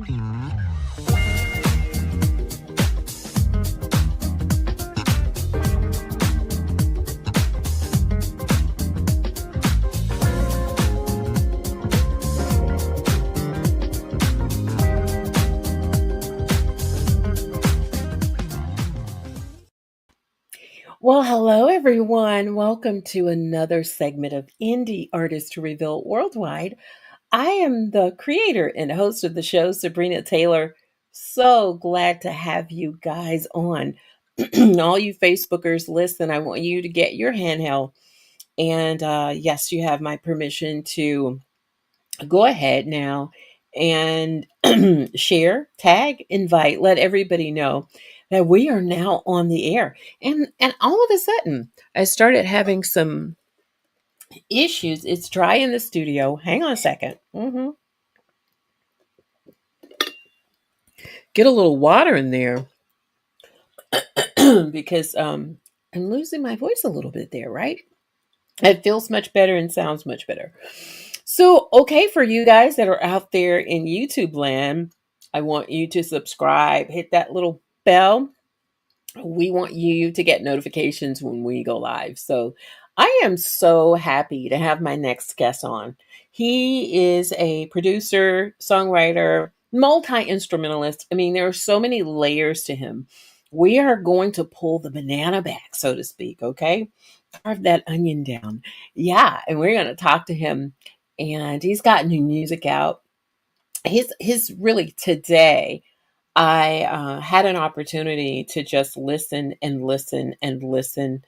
Well, hello everyone. Welcome to another segment of Indie Artists Revealed Worldwide. I am the creator and host of the show, Sabrina Taylor. So glad to have you guys on. All you Facebookers, listen, I want you to get your handheld. And yes, you have my permission to go ahead now and share, tag, invite, let everybody know that we are now on the air. And all of a sudden, I started having some issues. It's dry in the studio. Hang on a second. Get a little water in there because I'm losing my voice a little bit there, right? It feels much better and sounds much better. So, okay, for you guys that are out there in YouTube land, I want you to subscribe, hit that little bell. We want you to get notifications when we go live. So, I am so happy to have my next guest on. He is a producer, songwriter, multi instrumentalist. I mean, there are so many layers to him. We are going to pull the banana back, so to speak, okay? Carve that onion down. Yeah, and we're going to talk to him. And he's got new music out. His really today, I had an opportunity to just listen and listen and listen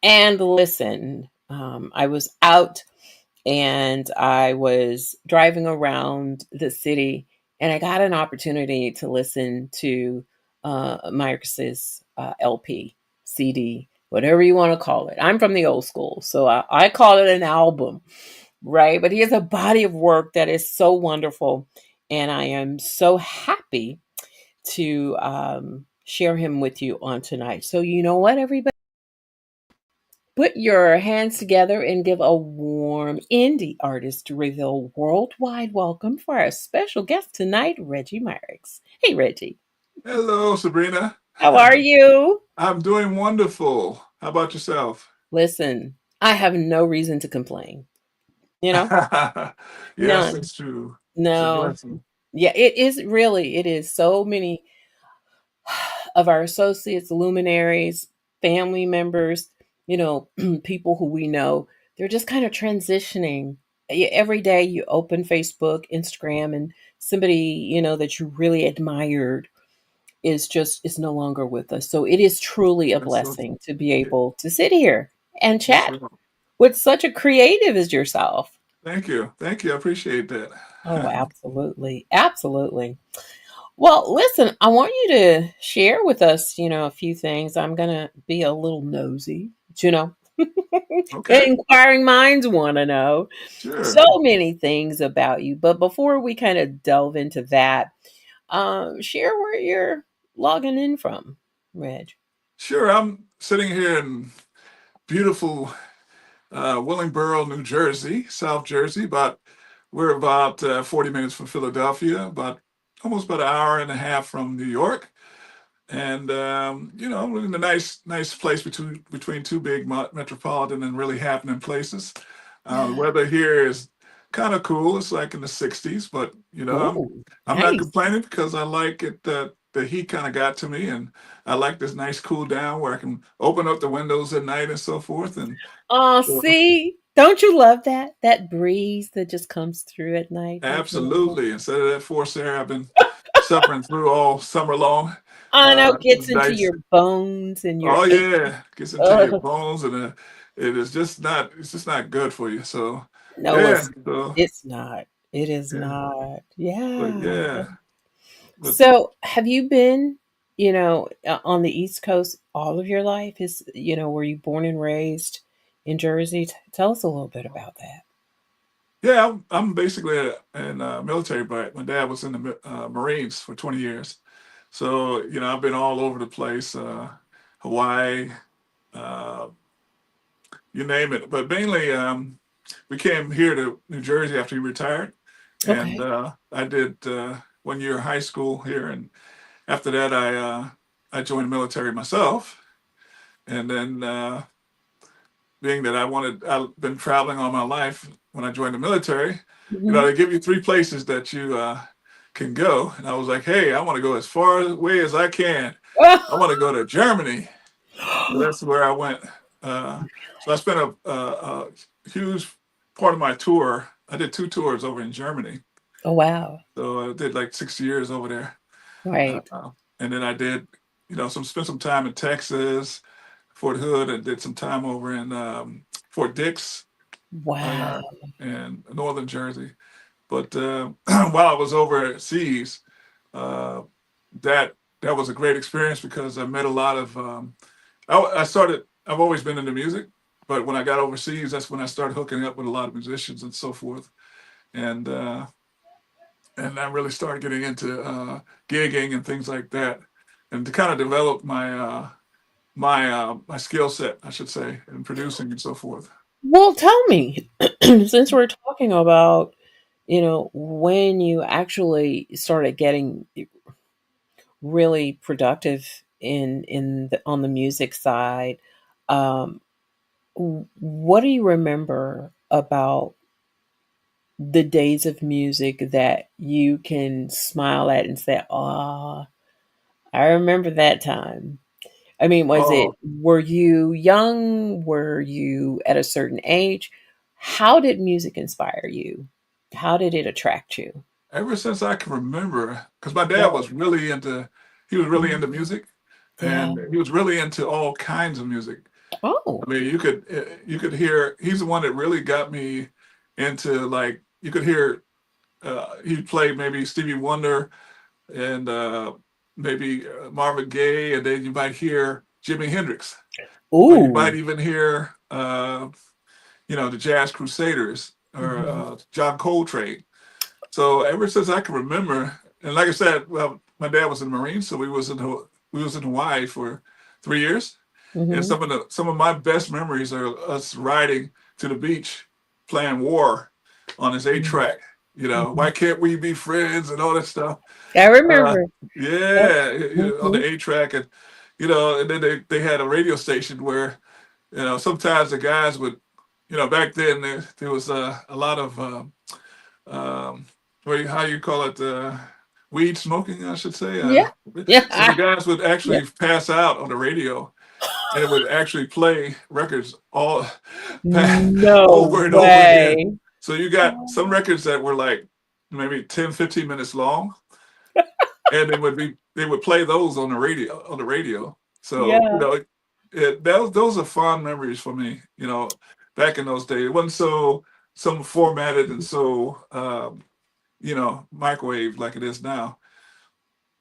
and listen. I was out and I was driving around the city, and I got an opportunity to listen to Myrix's LP, CD, whatever you want to call it. I'm from the old school, so I call it an album, right? But he has a body of work that is so wonderful, and I am so happy to share him with you on tonight. So you know what, everybody? Put your hands together and give a warm indie artist reveal worldwide welcome for our special guest tonight, Regi Myrix. Hey, Regi. Hello, Sabrina. How are you? I'm doing wonderful. How about yourself? Listen, I have no reason to complain. You know, Yes, none. it's true. It's a No. blessing. Yeah, it is really, it is so many of our associates, luminaries, family members, people who we know, they're just kind of transitioning. Every day you open Facebook, Instagram, and somebody, that you really admired is no longer with us. So it is truly a That's so blessing true. to be able to sit here and Yes, chat sir. with such a creative as yourself. Thank you. Thank you. I appreciate that. Oh, absolutely. Absolutely. Well, listen, I want you to share with us, a few things. I'm going to be a little nosy, you know. Okay, Inquiring minds want to know so sure. many things about you. But before we kind of delve into that, share where you're logging in from, Reg. Sure. I'm sitting here in beautiful Willingboro, New Jersey, South Jersey. We're about 40 minutes from Philadelphia, almost about an hour and a half from New York. And we're in a nice place between two big metropolitan and really happening places. The weather here is kind of cool. It's like in the 60s, but Oh, I'm not nice. complaining because I like it. The heat kind of got to me, and I like this nice cool down where I can open up the windows at night and so forth. And Oh, so, see, don't you love that? That breeze that just comes through at night. That's wonderful. absolutely, instead of that forced air I've been suffering through all summer long, I know it gets it's into nice. your bones and your Oh ache. yeah, gets into your Oh, bones, and it's just not good for you. So no, yeah, it's not. It is yeah, not. but Yeah. but So, have you been, on the East Coast all of your life? Were you born and raised in Jersey? Tell us a little bit about that. yeah, I'm basically in military, but my dad was in the Marines for 20 years. So I've been all over the place, Hawaii, uh, you name it. But mainly, we came here to New Jersey after he retired, and Okay. I did. 1 year of high school here, and after that, I joined the military myself, and then being that I've been traveling all my life. When I joined the military, Mhm. they give you three places that you can go, and I was like, hey, I want to go as far away as I can. I want to go to Germany. So that's where I went. Uh, so I spent a huge part of my tour. I did 2 tours over in Germany. Oh, wow. So I did like 6 years over there. Right. Uh, and then I did, spent some time in Texas, Fort Hood, and did some time over in Fort Dix Wow. and Northern Jersey. But while I was overseas, uh, that that was a great experience because I met a lot of. I started. I've always been into music, but when I got overseas, that's when I started hooking up with a lot of musicians and so forth. And I really started getting into gigging and things like that, and to kind of develop my skill set, I should say, in producing and so forth. Well, tell me, since we're talking about, when you actually started getting really productive on the music side, um, what do you remember about the days of music that you can smile at and say, "Ah, I remember that time"? I mean, Oh, were you young? Were you at a certain age? How did music inspire you? How did it attract you? ever since I can remember, because my dad Right. was really into, he was really Mhm. into music, Yeah. and he was really into all kinds of music. Oh. I mean, you could hear. He's the one that really got me into, like, you could hear. He'd play maybe Stevie Wonder and maybe Marvin Gaye, and then you might hear Jimi Hendrix, or you might Ooh. even hear the Jazz Crusaders or Mhm. John Coltrane. So ever since I can remember, and like I said, well, my dad was in the Marines, so we was in Hawaii for 3 years, and Mhm. some of my best memories are us riding to the beach, playing War on his 8 track. Why Mhm. can't we be friends and all that stuff. I Uh, remember. Yep. yeah, on the Mhm. 8 track, and and then they had a radio station where sometimes the guys would, back then there was a lot of um, how you call it, weed smoking, I should say. Yeah. So the Yeah. guys would Yeah. actually pass out on the radio, and it would actually play records all No over and over again. way. So you got some records that were like maybe 10, 15 minutes long, and they would play those on the radio. So Yeah. those are fond memories for me. Back in those days, it wasn't so some formatted and so microwave like it is now.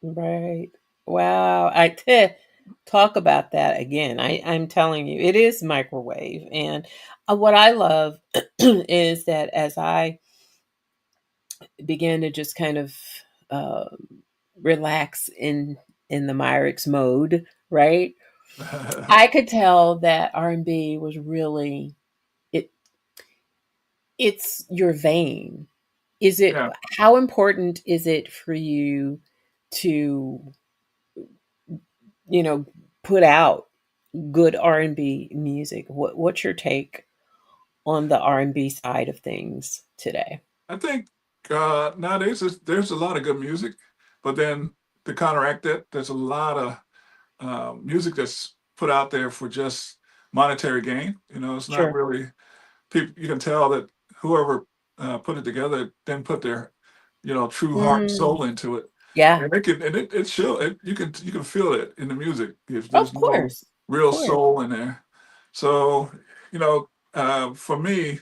Right. Wow. Talk about that again. I'm telling you, it is microwave. And what I love is that as I began to just kind of relax in the Myrix mode, right? I could tell that R&B was really it. It's your vein. Is it? Yeah, How important is it for you to you know put out good R&B music? What's your take on the R&B side of things today? I think nowadays there's a lot of good music, but then to counteract that, there's a lot of music that's put out there for just monetary gain. It's not Sure. really people. You can tell that whoever put it together didn't put their true heart and Mm, soul into it, yeah. and it show it. You can feel it in the music if Of there's no course. Of real course. soul in there. So for me,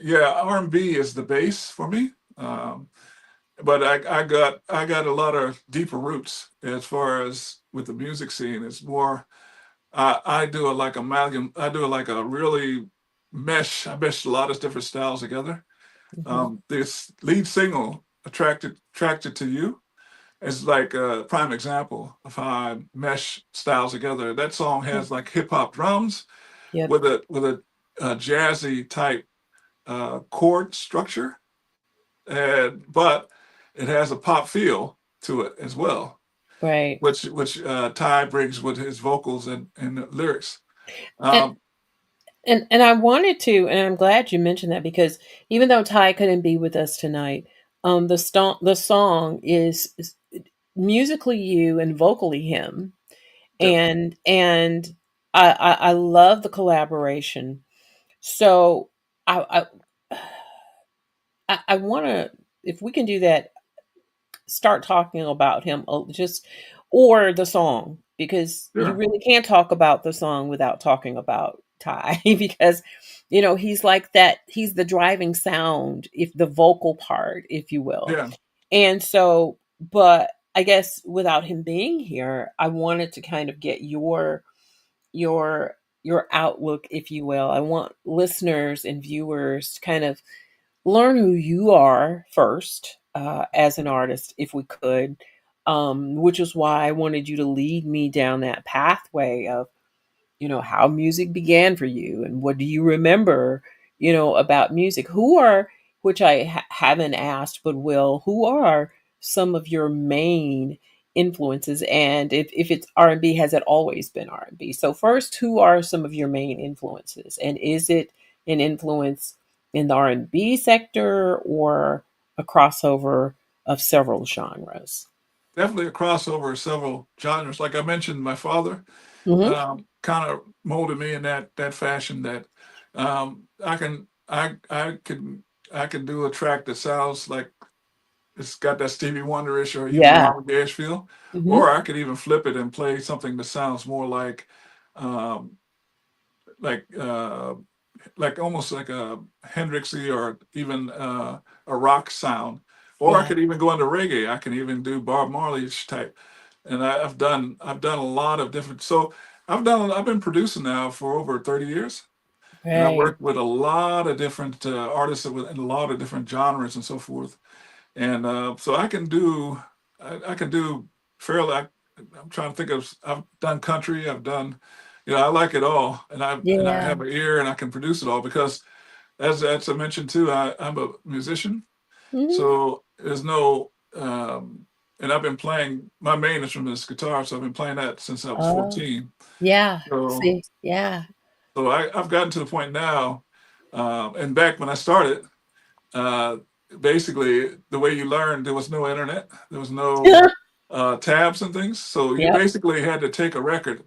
yeah, R&B is the base for me. But I got a lot of deeper roots as far as with the music scene. It's more I do a like amalgam. I do like a really mesh. I mesh a lot of different styles together. Mhm. This lead single, attracted to you, is like a prime example of how I mesh styles together. That song has like hip hop drums Yep. with a jazzy type chord structure, but it has a pop feel to it as well, Right. which Ty brings with his vocals and the lyrics. And Um, and I wanted to, and I'm glad you mentioned that because even though Ty couldn't be with us tonight, the song is musically you and vocally him, Definitely. and I love the collaboration. So I want to, if we can do that, start talking about him, just, or the song, because you Sure. really can't talk about the song without talking about Ty because he's like that, he's the driving sound, if the vocal part, if you will. Yeah. And so, but I guess without him being here, I wanted to kind of get your your outlook, if you will. I want listeners and viewers to kind of learn who you are first, as an artist, if we could, which is why I wanted you to lead me down that pathway of how music began for you and what do you remember about music. Who are, which I haven't asked but will, who are some of your main influences, and if it's R&B, has it always been R&B? So first, who are some of your main influences, and is it an influence in the R&B sector or a crossover of several genres? Definitely a crossover of several genres. Like I mentioned, my father Hmm. kind of molded me in that fashion that I can do a track that sounds like it's got that Stevie Wonderish or even Yeah. Marvin Gaye feel, Hmm. or I could even flip it and play something that sounds more um, like uh, like almost like a Hendrixy or even a rock sound. Or I Yeah. could even go into reggae. I can even do Bob Marley's type. And I've done a lot of different. So I've been producing now for over 30 years, and I've Right. worked with a lot of different artists in a lot of different genres and so forth. And so I can do fairly. I'm trying to think of. I've done country. I've done, I like it all, and I Yeah. have an ear and I can produce it all because as I mentioned too, I'm a musician, Hmm. so there's no. And I've been playing. My main instrument is guitar, so I've been playing that since I was Oh, 14. yeah. So See, yeah. I've gotten to the point now, and back when I started, uh, basically the way you learned, there was no internet, there was no tabs and things, so you Yep. basically had to take a record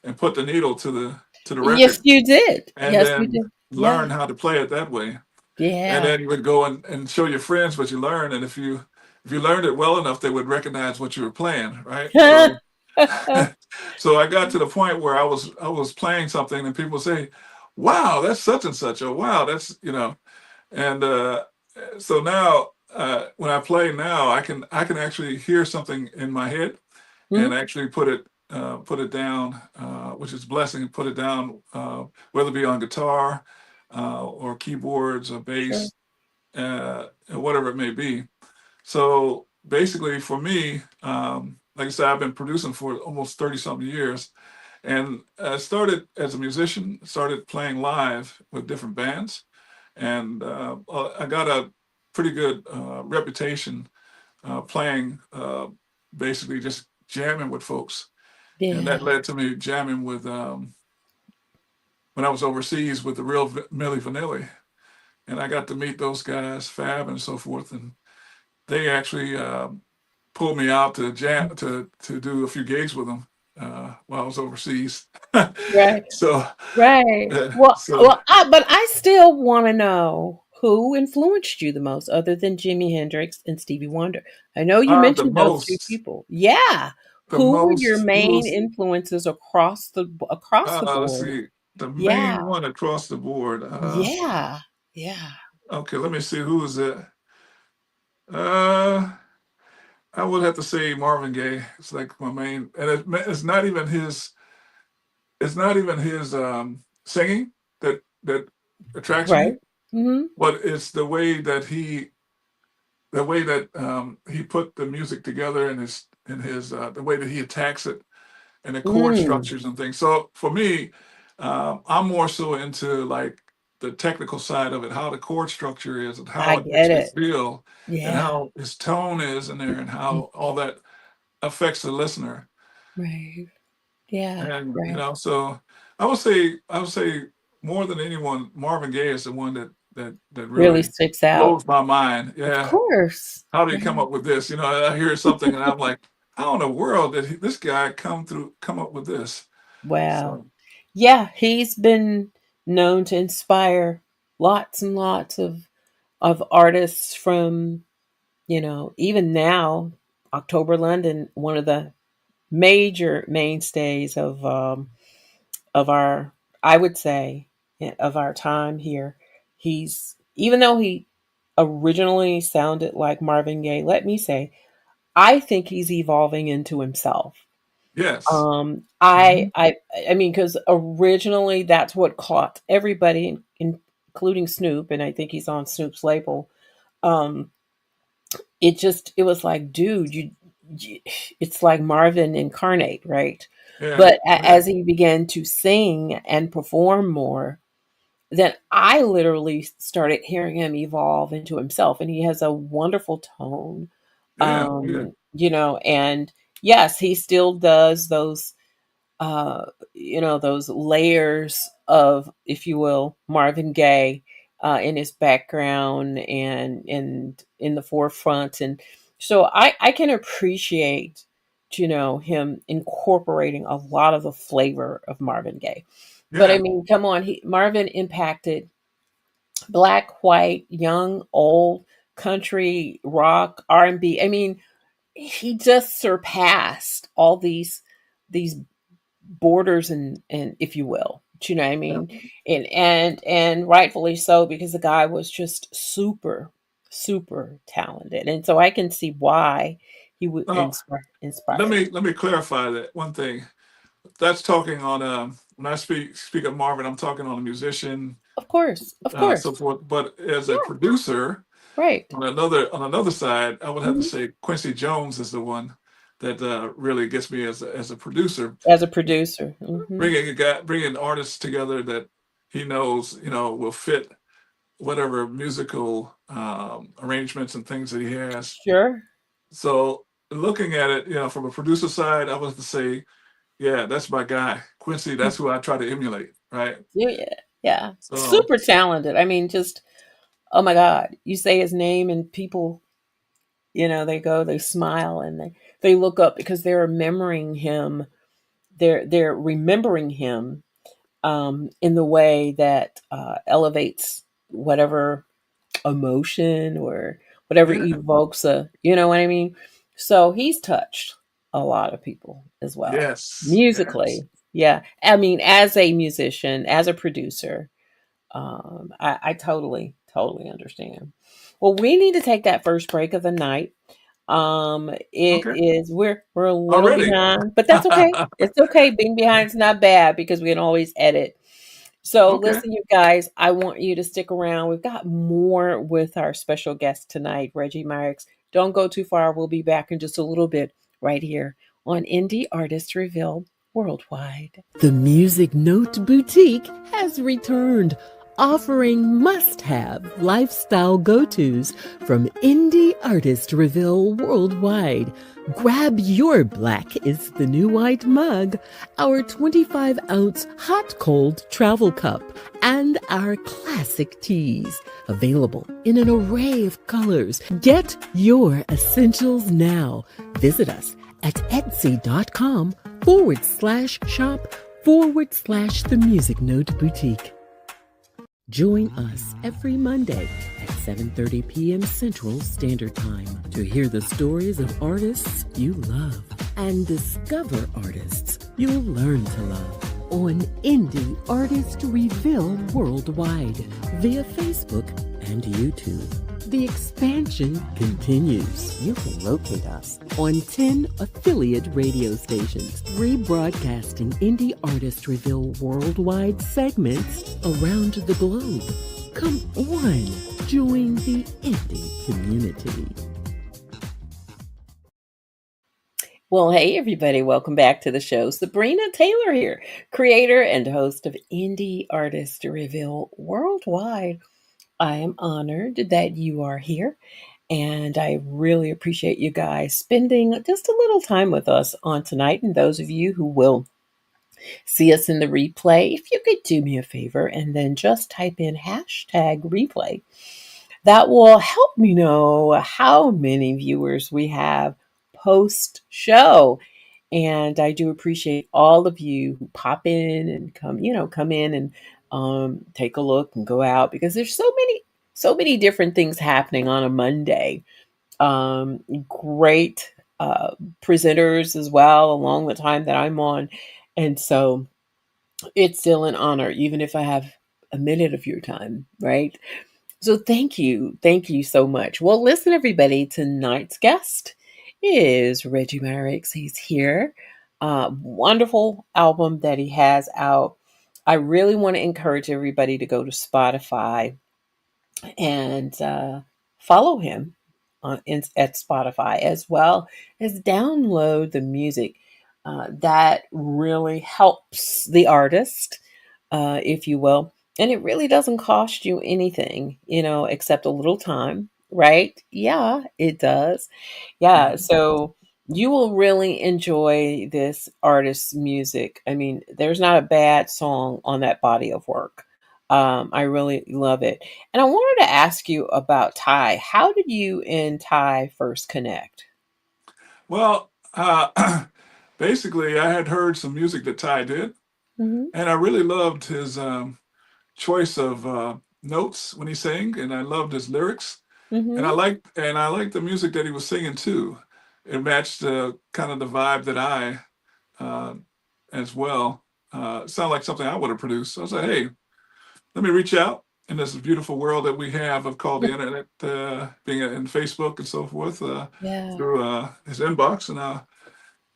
and put the needle to the Yes, record, you did. and Yes, you then did. Yeah. learn how to play it that way. And Yeah. then you would go and show your friends what you learned, and if you learned it well enough, they would recognize what you were playing, right? So so I got to the point where I was playing something and people say, "Wow, that's such and such," or "Wow, that's," and so now when I play now, I can actually hear something in my head and Mhm. actually put it down, which is a blessing. Put it down, whether it be on guitar or keyboards or Sure. bass, whatever it may be. So basically, for me, like I said, I've been producing for almost 30 something years, and I started as a musician, started playing live with different bands, and I got a pretty good reputation playing, basically just jamming with folks, and that Yeah. led to me jamming with when I was overseas with the real Milli Vanilli, and I got to meet those guys, Fab and so forth, and they actually pulled me out to jam to do a few gigs with them while I was overseas. Right. so Right. uh, Well, so but I still want to know who influenced you the most, other than Jimi Hendrix and Stevie Wonder. I know you the mentioned those two most people. Yeah. the Who were your most main who's influences across the let's board? see, the Yeah. main one across the board. Yeah. Yeah. Okay, let me see who is it. Uh, I would have to say Marvin Gaye. It's like my main, and it's not even his. It's not even his singing that attracts me, Right. Mhm. but it's the way that he put the music together and his the way that he attacks it and the chord Mm. structures and things. So for me, I'm more so into like the technical side of it, how the chord structure is, and I how it makes get me it. feel, and Yeah. how his tone is in there, and how all that affects the listener. Right. Yeah. And Right. so I would say more than anyone, Marvin Gaye is the one that Really really sticks out. blows my mind. Of Yeah, course. how did he come Right. up with this? I hear something and I'm like, how in the world did this guy come up with this? Wow. So Yeah, he's been known to inspire lots and lots of artists from, even now, October London, one of the major mainstays of our, I would say, of our time here. He's, even though he originally sounded like Marvin Gaye, let me say, I think he's evolving into himself. yes. I Mhm. I I mean, because originally that's what caught everybody, including Snoop, and I think he's on Snoop's label. Um, it was like, dude, you it's like Marvin incarnate, right? Yeah, But yeah, as he began to sing and perform more, then I literally started hearing him evolve into himself, and he has a wonderful tone. yeah, yeah, And yes, he still does uh, those layers of, if you will, Marvin Gaye in his background and in the forefront. And so I can appreciate, him incorporating a lot of the flavor of Marvin Gaye. But I yeah. mean, come on, Marvin impacted black, white, young, old, country, rock, R&B. I mean, he just surpassed all these borders and if you will. Do you know what I Yeah. mean? And rightfully so, because the guy was just super, super talented. And so I can see why he would Now, inspire. let me clarify that one thing. That's talking on when I speak of Marvin, I'm talking on a musician, Of course. Of so course. forth. But as a Yeah. producer, Right. on another side, I would have to Mhm. say Quincy Jones is the one that really gets me as a producer, As a producer. Hmm. bringing artists together that he knows will fit whatever musical arrangements and things that he has. Sure. So looking at it, from a producer side, I was to say, yeah, that's my guy, Quincy. That's who I try to emulate, right? Yeah. Yeah. So Super talented. I mean, just, oh my God. You say his name and people, they smile and they look up because they're remembering him. They're remembering him in the way that elevates whatever emotion or whatever yeah, evokes a, you know what I mean? So he's touched a lot of people as well, yes, yes. musically. Yeah. I mean, as a musician, as a producer, I totally, totally understand. Well, we need to take that first break of the night. It Okay, is we're a little already. behind, but that's okay. It's okay. Being behind is not bad because we can always edit. So Okay, listen, you guys, I want you to stick around. We've got more with our special guest tonight, Regi Myrix. Don't go too far. We'll be back in just a little bit right here on Indie Artist Reveal Worldwide. The Music Note Boutique has returned, offering must have lifestyle go tos from Indie Artist Reveal Worldwide. Grab your Black is the New White mug, our 25-ounce hot cold travel cup, and our classic teas, available in an array of colors. Get your essentials now. Visit us at etsy.com/shop/the Music Note Boutique. Join us every Monday at 7:30 p.m. Central Standard Time to hear the stories of artists you love and discover artists you'll learn to love on Indie Artist Reveal Worldwide via Facebook and YouTube. The expansion continues. You can locate us on 10 affiliate radio stations, rebroadcasting Indie Artist Reveal Worldwide segments around the globe. Come on, join the indie community. Well, hey, everybody, welcome back to the show. Sabrina Taylor here, creator and host of Indie Artist Reveal Worldwide. I am honored that you are here, and I really appreciate you guys spending just a little time with us on tonight. And those of you who will see us in the replay, if you could do me a favor and then just type in hashtag replay, that will help me know how many viewers we have post show. And I do appreciate all of you who pop in and come in and take a look and go out, because there's so many different things happening on a Monday. Great presenters as well along the time that I'm on. And so it's still an honor, even if I have a minute of your time, right? So thank you. Thank you so much. Well, listen, everybody, tonight's guest is Regi Myrix. He's here. Wonderful album that he has out. I really want to encourage everybody to go to Spotify and follow him at Spotify, as well as download the music. That really helps the artist, if you will. And it really doesn't cost you anything, except a little time, right? Yeah, it does. Yeah, Mhm. so you will really enjoy this artist's music. I mean, there's not a bad song on that body of work. I really love it. And I wanted to ask you about Ty. How did you and Ty first connect? Well, basically, I had heard some music that Ty did, Hmm. and I really loved his choice of notes when he sang, and I loved his lyrics, and Hmm. I liked the music that he was singing too. It matched kind of the vibe that I uh, as well. Sound like something I would have produced. So I was like, hey, let me reach out in this beautiful world that we have of called the internet, being in Facebook and so forth, Yeah. through his inbox,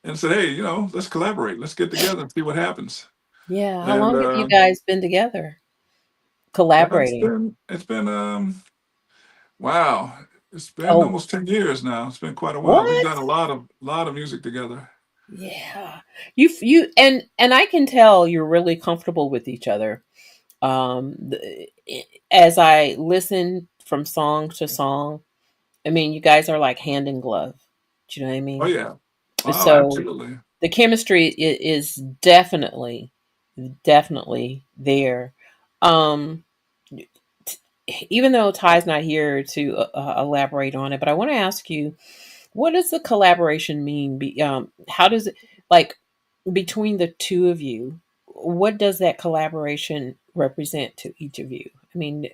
and said, hey, let's collaborate, let's get together and see what happens. Yeah. How And long have you guys been together collaborating? it's been wow, it's been Oh, almost 10 years now. It's been quite a while. We've what? done a lot of music together. Yeah. And I can tell you're really comfortable with each other. As I listen from song to song, I mean, you guys are like hand in glove. Do you know what I Oh mean? yeah, oh So absolutely. the chemistry is definitely there. Um, Even though Ty's not here to elaborate on it, but I want to ask you, what does the collaboration mean? How does it, like, between the two of you? What does that collaboration represent to each of you? I mean,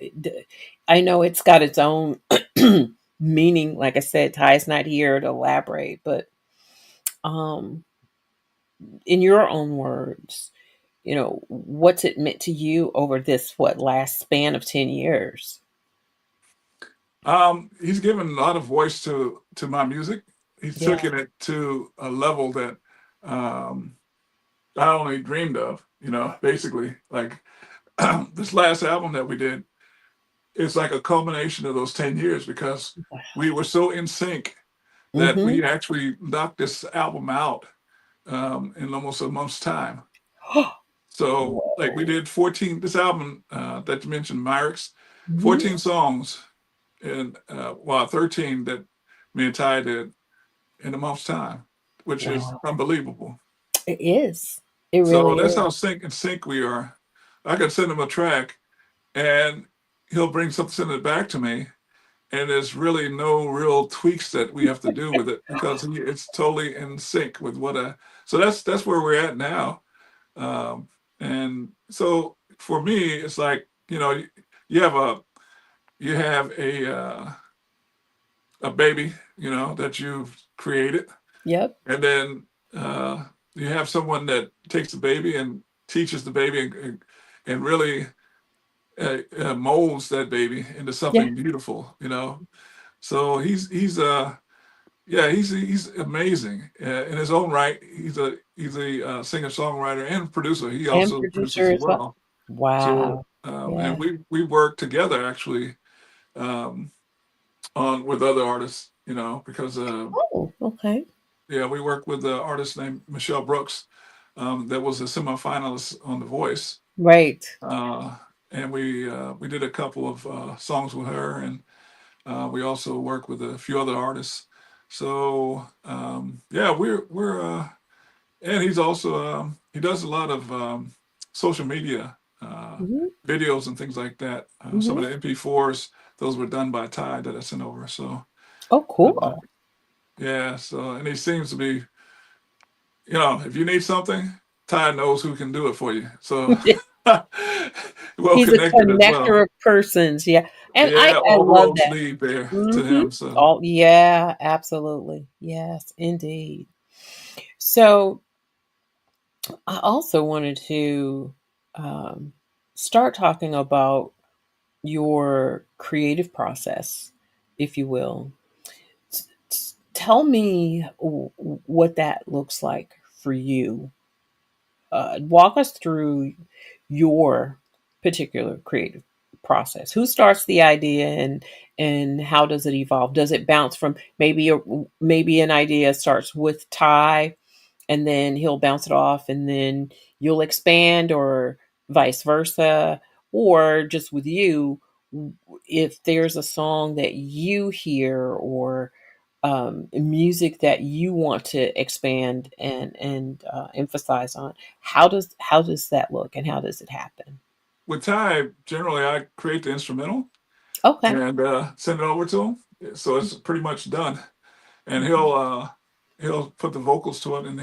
I know it's got its own meaning. Like I said, Ty's not here to elaborate, but um, in your own words, what's it meant to you over this last span of 10 years? He's given a lot of voice to my music. He's Yeah. taken it to a level that um, I only dreamed of. Basically, like this last album that we did, it's like a culmination of those 10 years because we were so in sync that Mm-hmm. we actually knocked this album out in almost a month's time. So, like, we Whoa. did 14. This album that you mentioned, Myrix, Hmm. 14 songs, and 13 that me and Ty did in a month's time, which is Wow. unbelievable. It is. It So really that's is. how in sync we are. I could send him a track, and he'll bring something, send it back to me, and there's really no real tweaks that we have to do with it because it's totally in sync with what I. So that's where we're at now. Um, and so for me, it's like you have a baby, that you've created, Yep. and then you have someone that takes the baby and teaches the baby and really molds that baby into Yeah. something beautiful. So he's amazing in his own right. He's a singer songwriter and producer. He And also produces producer as as well. well. So Wow. and Yeah. we work together actually um, on with other artists, because Oh, okay. yeah, we worked with the artist named Michelle Brooks, that was a semifinalist on The Voice, Right. uh, and we did a couple of songs with her, and we also worked with a few other artists. So yeah, and he's also he does a lot of social media Hmm. videos and things like that. Some Hmm. of the MP4s, those were done by Ty that I sent over. So Oh, uh, cool. yeah, so and he seems to be, if you need something, Ty knows who can do it for you. So well He's a connected as connector well. of persons. Yeah. And Yeah, I all love roads that. lead there to Hmm. him. So Oh, yeah, absolutely. Yes, indeed. So I also wanted to um, start talking about your creative process, if you will. Tell me what that looks like for you. Walk us through your particular creative process. Who starts the idea, and how does it evolve? Does it bounce from maybe an idea starts with Ty, and then he'll bounce it off, and then you'll expand, or vice versa, or just with you, if there's a song that you hear, or music that you want to expand and emphasize on, how does that look, and how does it happen? with Ty, generally I create the instrumental Okay. and send it over to him. So it's pretty much done, and Mhm. he'll put the vocals to it, and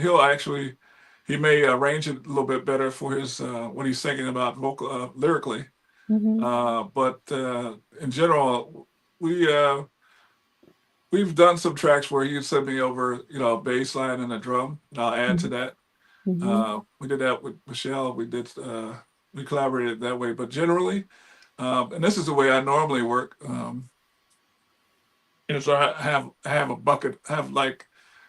he may arrange it a little bit better for his when he's thinking about vocal lyrically. Mhm. But in general, we we've done some tracks where he sent me over, a bass line and a drum, and I'll add to Mhm. that. Mhm. We did that with Michelle. We collaborated that way, but generally, and this is the way I normally work. Is I have a bucket, I have like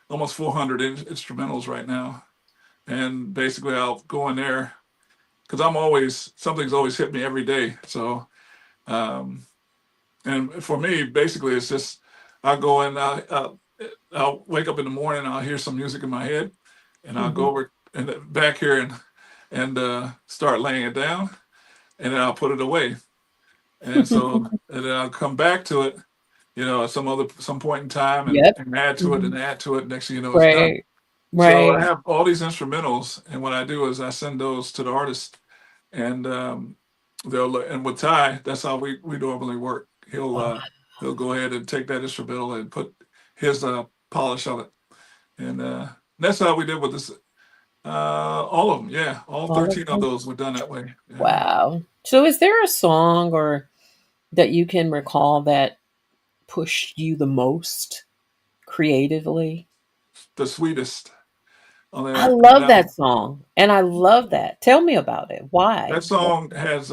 almost 400 instrumentals right now, and basically I'll go in there because something's always hit me every day. So, um, and for me, basically, it's just I'll go in, I'll wake up in the morning, I'll hear some music in my head, and I'll go Mhm. over and back here and start laying it down, and then I'll put it away, and and then I'll come back to it, at some point in time, Yep. and add to it and Mhm. add to it. Next thing you know, it's done. Right. So I Right. have all these instrumentals, and what I do is I send those to the artist, and and with Ty, that's how we normally work. He'll go ahead and take that instrumental and put his polish on it, and that's how we did with this. All of them, yeah, all All of 13 of them. those were done that way. Yeah, Wow. So is there a song or that you can recall that pushed you the most creatively? the sweetest on I that love that album. song, and I love that. Tell me about it. That Why? song has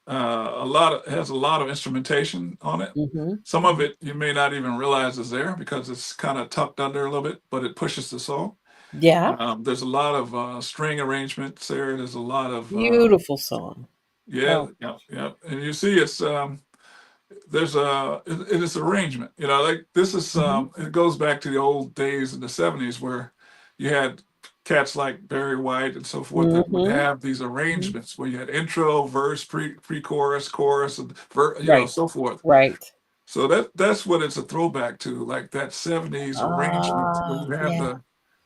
has a lot of instrumentation on it. Mhm. Some of Mhm. it you may not even realize is there because it's kind of tucked under a little bit, but it pushes the song. Yeah. There's a lot of string arrangements there. There's a lot of Beautiful song. yeah, Oh. yeah, yeah, and you see it's there's it is arrangement. Like this is Mhm. it goes back to the old days in the '70s where you had cats like Barry White and so forth that would Mhm. have these Mhm. arrangements where you had intro, verse, pre-chorus, chorus, and Right. so forth. Right. So that's what it's a throwback to, like that '70s arrangement where Ah, you have yeah.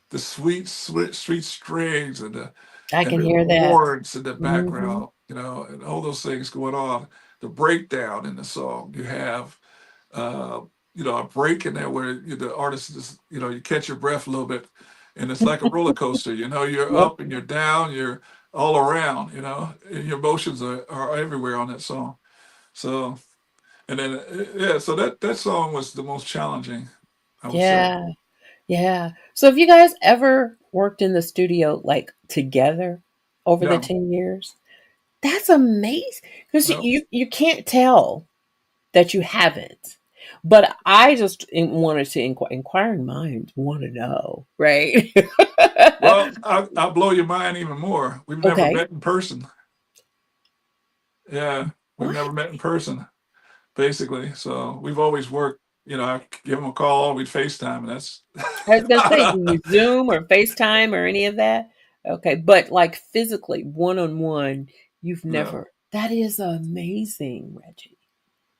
the sweet strings I and can the hear that. horns in the Mhm. background, and all those things going on. The breakdown in the song, you have uh, a break in there where the artist is, you catch your breath a little bit, and it's like a roller coaster. You're Yep. up and you're down, you're all around, and your emotions are everywhere on that song. So, and then yeah, so that song was the most challenging, I would say. Yeah. Yeah. So have you guys ever worked in the studio, like, together over the No, 10 years? That's amazing, 'cause no. you can't tell that you haven't. But I just wanted to inquiring minds wanna know, right? Well, I'll blow your mind even more. We've never Okay. met in person. Yeah, we've What? never met in person, basically. So we've always worked. I give them a call, we'd FaceTime, and that's I was gonna say, do you Zoom or FaceTime or any of that? Okay, but like physically, one on one, you've no, never. That is amazing, Reggie.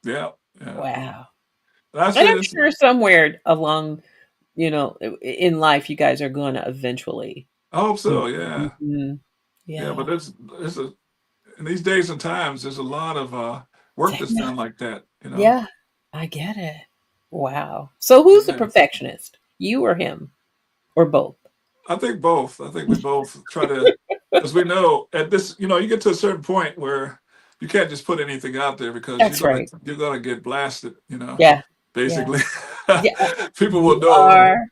yeah, yeah. Wow. And I And said I'm it's. sure somewhere along, in life, you guys are going to eventually. I hope so. Yeah, Mhm. yeah. But Yeah. there's a in these days and times, there's a lot of work that's Techno- done like that. Yeah, I get it. Wow. So who's the Yeah. perfectionist? You or him? Or both? I think both. I think we both try to, because we know at this, you get to a certain point where you can't just put anything out there because That's right. you're gonna get blasted. Yeah. Yeah. Basically, Yeah. people will You know. are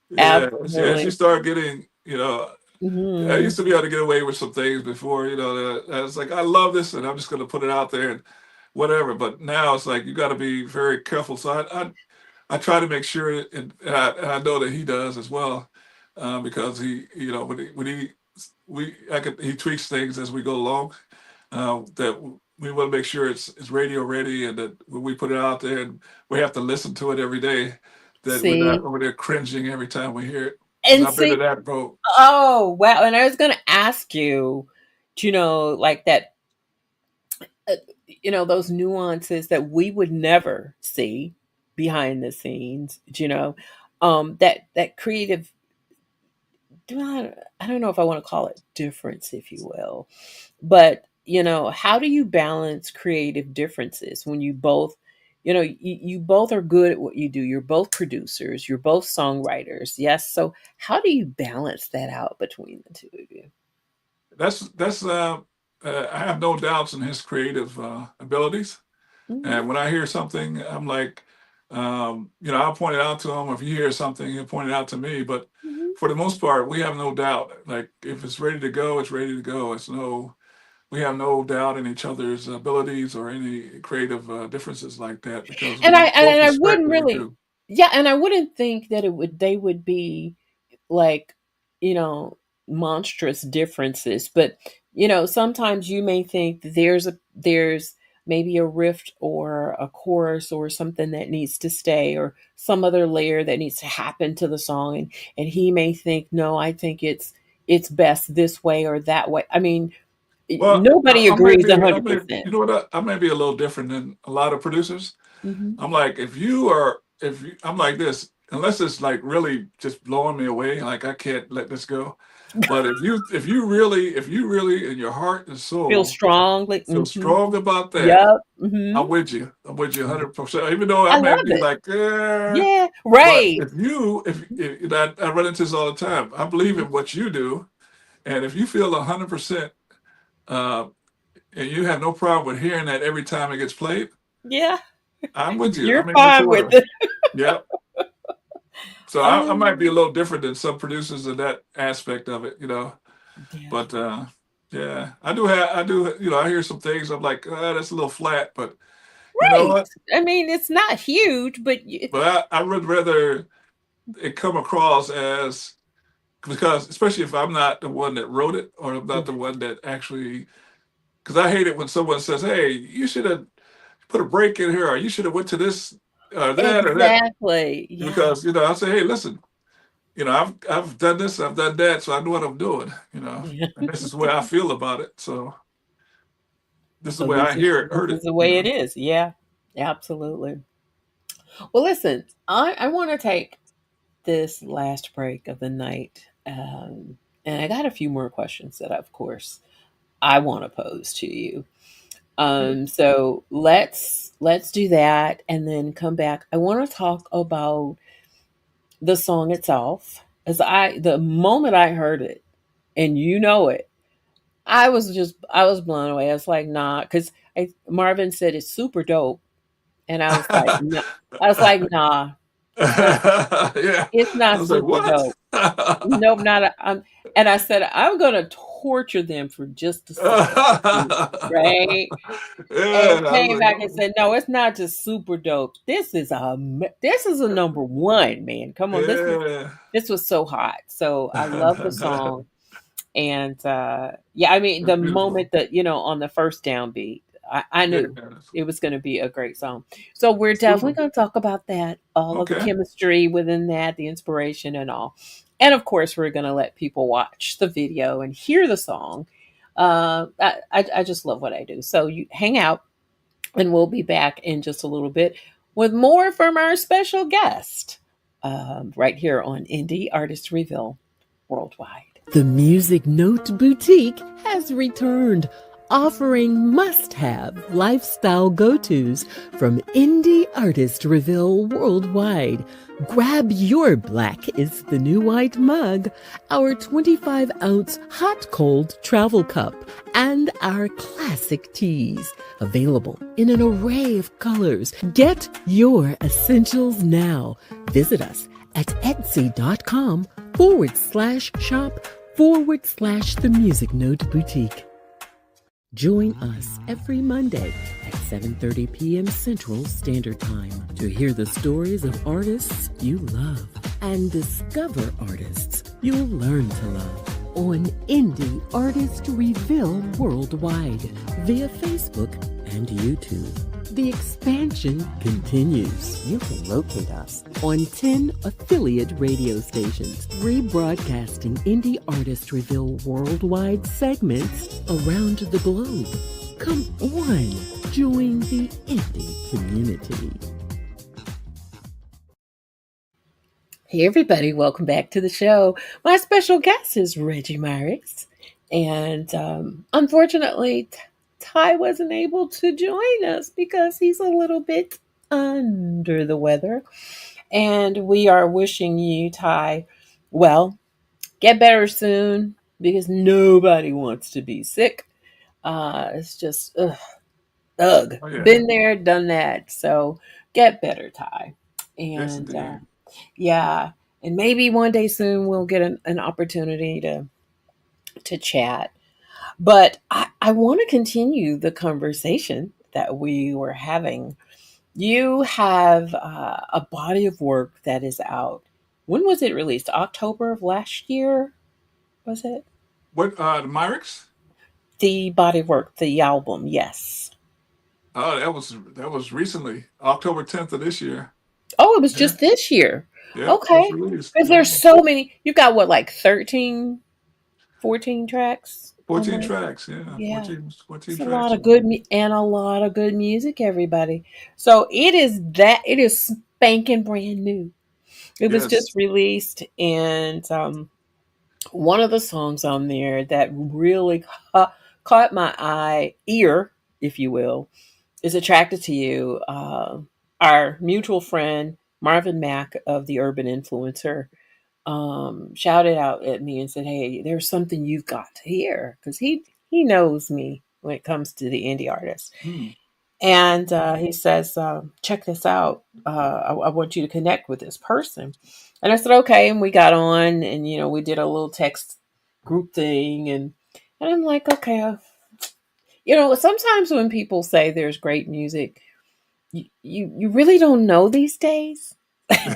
Yeah, as you absolutely. start getting, I Hmm. used to be able to get away with some things before. I was like, I love this, and I'm just gonna put it out there and whatever. But now it's like you got to be very careful. So I try to make sure, and I know that he does as well, because he tweaks things as we go along. That we want to make sure it's radio ready, and that when we put it out there, and we have to listen to it every day, that we're not See, over there cringing every time we hear it. Because and I've been to see, that boat. oh, wow. And I was going to ask you, like that, uh, those nuances that we would never see behind the scenes, that creative, I don't know if I want to call it difference, if you will, but how do you balance creative differences when you both, you both are good at what you do, you're both producers, you're both songwriters, yes, so how do you balance that out between the two of you? That's I have no doubts in his creative abilities. Hmm. And when I hear something, I'm like, I'll point it out to him. If he hears something, he'll point it out to me. But Hmm. for the most part, we have no doubt. Like if it's ready to go, it's ready to go. We have no doubt in each other's abilities or any creative differences like that because and i we and both I respect wouldn't what we really, do. yeah, and I wouldn't think that they would be like, you know, monstrous differences. But, sometimes you may think that there's maybe a rift or a chorus or something that needs to stay or some other layer that needs to happen to the song. And he may think, no, I think it's best this way or that way. I mean, Well, nobody I may agrees be, I may, 100%. you know what? I may be a little different than a lot of producers. Hmm. I'm like, I'm like this, unless it's like really just blowing me away, like I can't let this go. But if you really in your heart and Feel soul strongly. feel strong about that, Yep. Hmm. I'm with you. I'm with you 100%. Even though I I may love be it. like, Yeah. but Right. if I run into this all the time. I believe in what you do, and if you feel 100%, uh, and you have no problem with hearing that every time it gets played, Yeah. I'm with you. You're I'm in your fine with corner. it. Yep. So I might be a Um, little different than some producers in that aspect of it. yeah. But yeah, I hear some things. I'm like, that's a little flat, but you know Right. what? I mean, it's not huge, but But I would rather it come across as, because especially if I'm not the one that wrote it or I'm not the one that actually, because I hate it when someone says, "Hey, you should have put a break in here, or you should have went to this or that," exactly. Yeah. because I say, "Hey, listen, I've done this, I've done that, so I know what I'm doing, Yeah. and this is the way I feel about it. So this is the So way I heard this is it. the way it is. Yeah. Absolutely. Well, listen, I want to take this last break of the night. And I got a few more questions that, of course, I want to pose to you. So let's do that and then come back. I want to talk about the song itself. As the moment I heard it, and it, I was blown away. I was like, nah, because Marvin said it's super dope, and I was like, nah. I was like, nah, it's not. Yeah, It's I not was like, super what? dope. Nope, not a, and I said I'm gonna torture them for just a second, right? Yeah, And I was came like, back and oh, said, "No, it's not just super dope. This is a number one, man. Come on, yeah. this was so hot. So I love the song, and yeah, I mean That's the beautiful. moment that on the first downbeat, I knew Yes. it was going to be a great song. So we're definitely Super. going to talk about that, all of the Okay. chemistry within that, the inspiration and all. And of course, we're going to let people watch the video and hear the song. I just love what I do. So you hang out, and we'll be back in just a little bit with more from our special guest right here on Indie Artist Reveal Worldwide. The Music Note Boutique has returned, offering must have lifestyle go tos from Indie Artist Reveal Worldwide. Grab your black is the new white mug, our 25-ounce hot cold travel cup, and our classic teas. Available in an array of colors. Get your essentials now. Visit us at etsy.com/shop/the Music Note Boutique. Join us every Monday at 7:30 p.m. Central Standard Time to hear the stories of artists you love and discover artists you'll learn to love on Indie Artist Reveal Worldwide via Facebook and YouTube. The expansion continues. You can locate us on 10 affiliate radio stations, rebroadcasting Indie Artist Reveal Worldwide segments around the globe. Come on, join the indie community. Hey everybody, welcome back to the show. My special guest is Regi Myrix, and unfortunately, Ty wasn't able to join us because he's a little bit under the weather. And we are wishing you, Ty, well, get better soon because nobody wants to be sick. It's just, ugh, Oh yeah. been there, done that. So get better, Ty. Yes, And indeed. yeah, and maybe one day soon we'll get an opportunity to chat. But I want to continue the conversation that we were having. You have a body of work that is out. When was it released? October of last year, was it? What the Myrix? The body of work, the album, yes. Oh, that was recently, October 10th of this year. Oh, it was Yeah. just this year. Yeah. Just Okay. released. Because Yeah. there's so many. You've got what, like 13, 14 tracks 14 almost? tracks. Yeah. Yeah. 14 It's a lot tracks. of good and a lot of good music, everybody. So it is spanking brand new. It was just Yes. released, and one of the songs on there that really caught my ear, if you will, is Attracted to You. Our mutual friend, Marvin Mack of the Urban Influencer, shouted out at me and said, "Hey, there's something you've got to hear," because he knows me when it comes to the indie artists. Hmm. And he says, "Check this out. I want you to connect with this person." And I said, "Okay." And we got on, and we did a little text group thing, and I'm like, "Okay." Sometimes when people say there's great music, you really don't know these days. And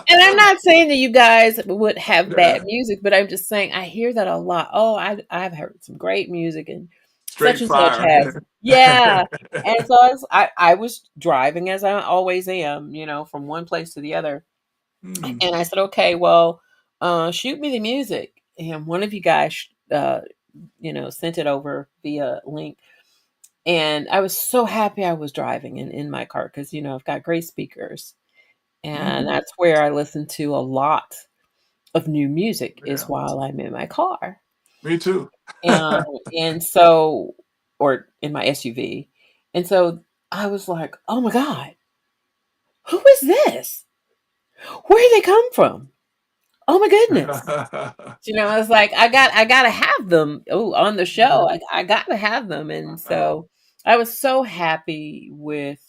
I'm not saying that you guys would have bad Yeah. music, but I'm just saying I hear that a lot. Oh, I've heard some great music, and Straight such and such has. fire. Yeah. And so I was driving, as I always am, from one place to the other. Hmm. And I said, okay, well, shoot me the music. And one of you guys, sent it over via link. And I was so happy I was driving in my car because, I've got great speakers. And Hmm. that's where I listen to a lot of new music is Yeah. while I'm in my car. Me too. And and so or in my SUV. And so I was like, "Oh my god, who is this? Where did they come from? Oh my goodness." I was like, I gotta have them. Oh, on the show. I gotta have them. And so I was so happy with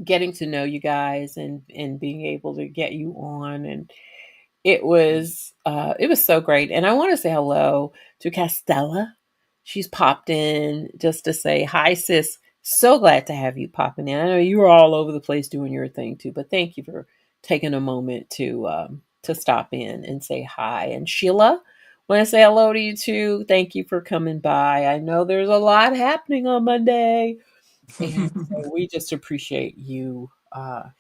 getting to know you guys and being able to get you on, and it was so great. And I want to say hello to Castella. She's popped in just to say hi, sis. So glad to have you popping in. I know you were all over the place doing your thing too, but thank you for taking a moment to stop in and say hi. And Sheila, Want to say hello to you too. Thank you for coming by. I know there's a lot happening on Monday, and so we just appreciate you,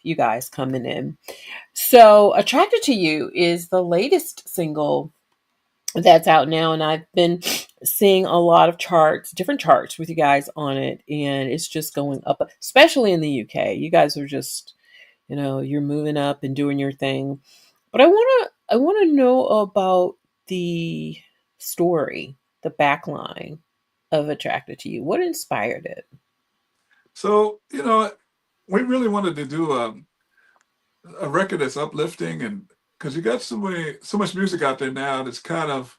you guys coming in. So, "Attracted to You" is the latest single that's out now, and I've been seeing a lot of charts, different charts with you guys on it, and it's just going up, especially in the UK. You guys are just, you're moving up and doing your thing. But I want to know about the story, the backline of "Attracted to You." What inspired it? So, we really wanted to do a record that's uplifting, and because you got so much music out there now that's kind of,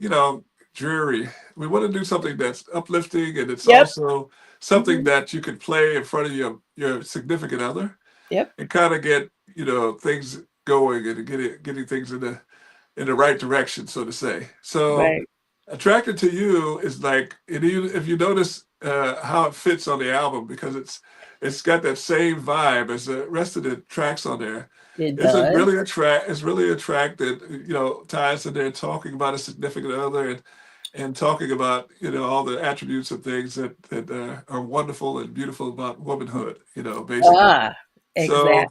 you know, dreary. We want to do something that's uplifting, and it's Yep. also something Hmm. that you could play in front of your significant other Yep. and kind of get, things going and getting things in the right direction, so to say. So, Right. "Attracted to You" is like, if you notice how it fits on the album, because it's got that same vibe as the rest of the tracks on there. It It's a does. really it's really attracted, ties in there talking about a significant other, and talking about, all the attributes of things that are wonderful and beautiful about womanhood, basically. Ah, exactly.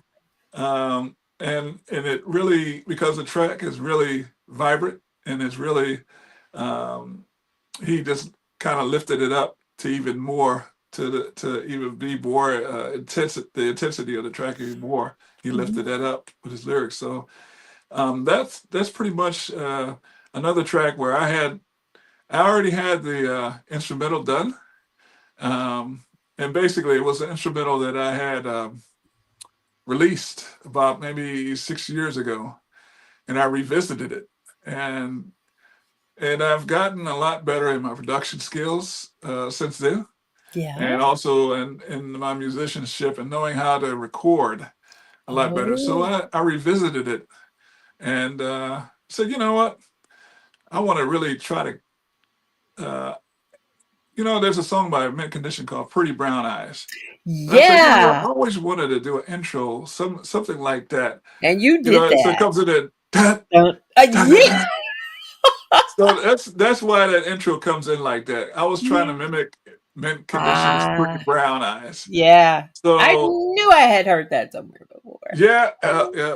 So, and it really, because the track is really vibrant, and it's really, um, he just kind of lifted it up to even more, to even be more the intensity of the track even more. He Mhm. lifted that up with his lyrics. So, that's pretty much another track where I already had the instrumental done. And basically it was an instrumental that I had released about maybe 6 years ago, and I revisited it, and I've gotten a lot better in my production skills since then, Yeah. and also in my musicianship and knowing how to record a lot better. So Oh, I revisited it, and said, you know what, I want to really try to. Uh, there's a song by Mint Condition called "Pretty Brown Eyes." And I said, what, I yeah. always wanted to do an intro, something like that. And you did So it that. comes in at da, da, da, Yeah. da. So that's why that intro comes in like that. I was trying to Yeah. mimic Mint Condition's "Pretty Ah, Brown Eyes." yeah. I So knew I had heard that somewhere before. yeah, yeah.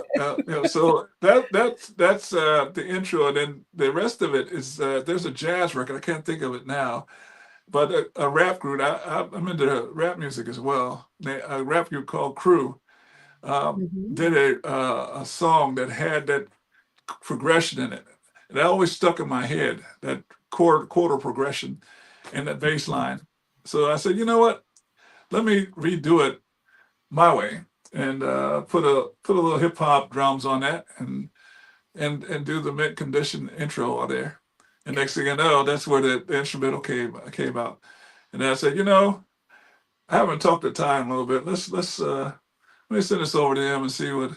So that's the intro, and then the rest of it is there's a jazz record. I can't think of it now, but a rap group. I'm into rap music as well. A rap group called Crew Mhm. did a song that had that progression in it. And that always stuck in my head, that quarter progression and that bass line. So I said, you know what? Let me redo it my way, and put a little hip hop drums on that, and do the Mint Condition intro on there. And next thing I know, that's where the instrumental came out. And then I said, I haven't talked to Ty in a little bit. Let me send this over to him and see what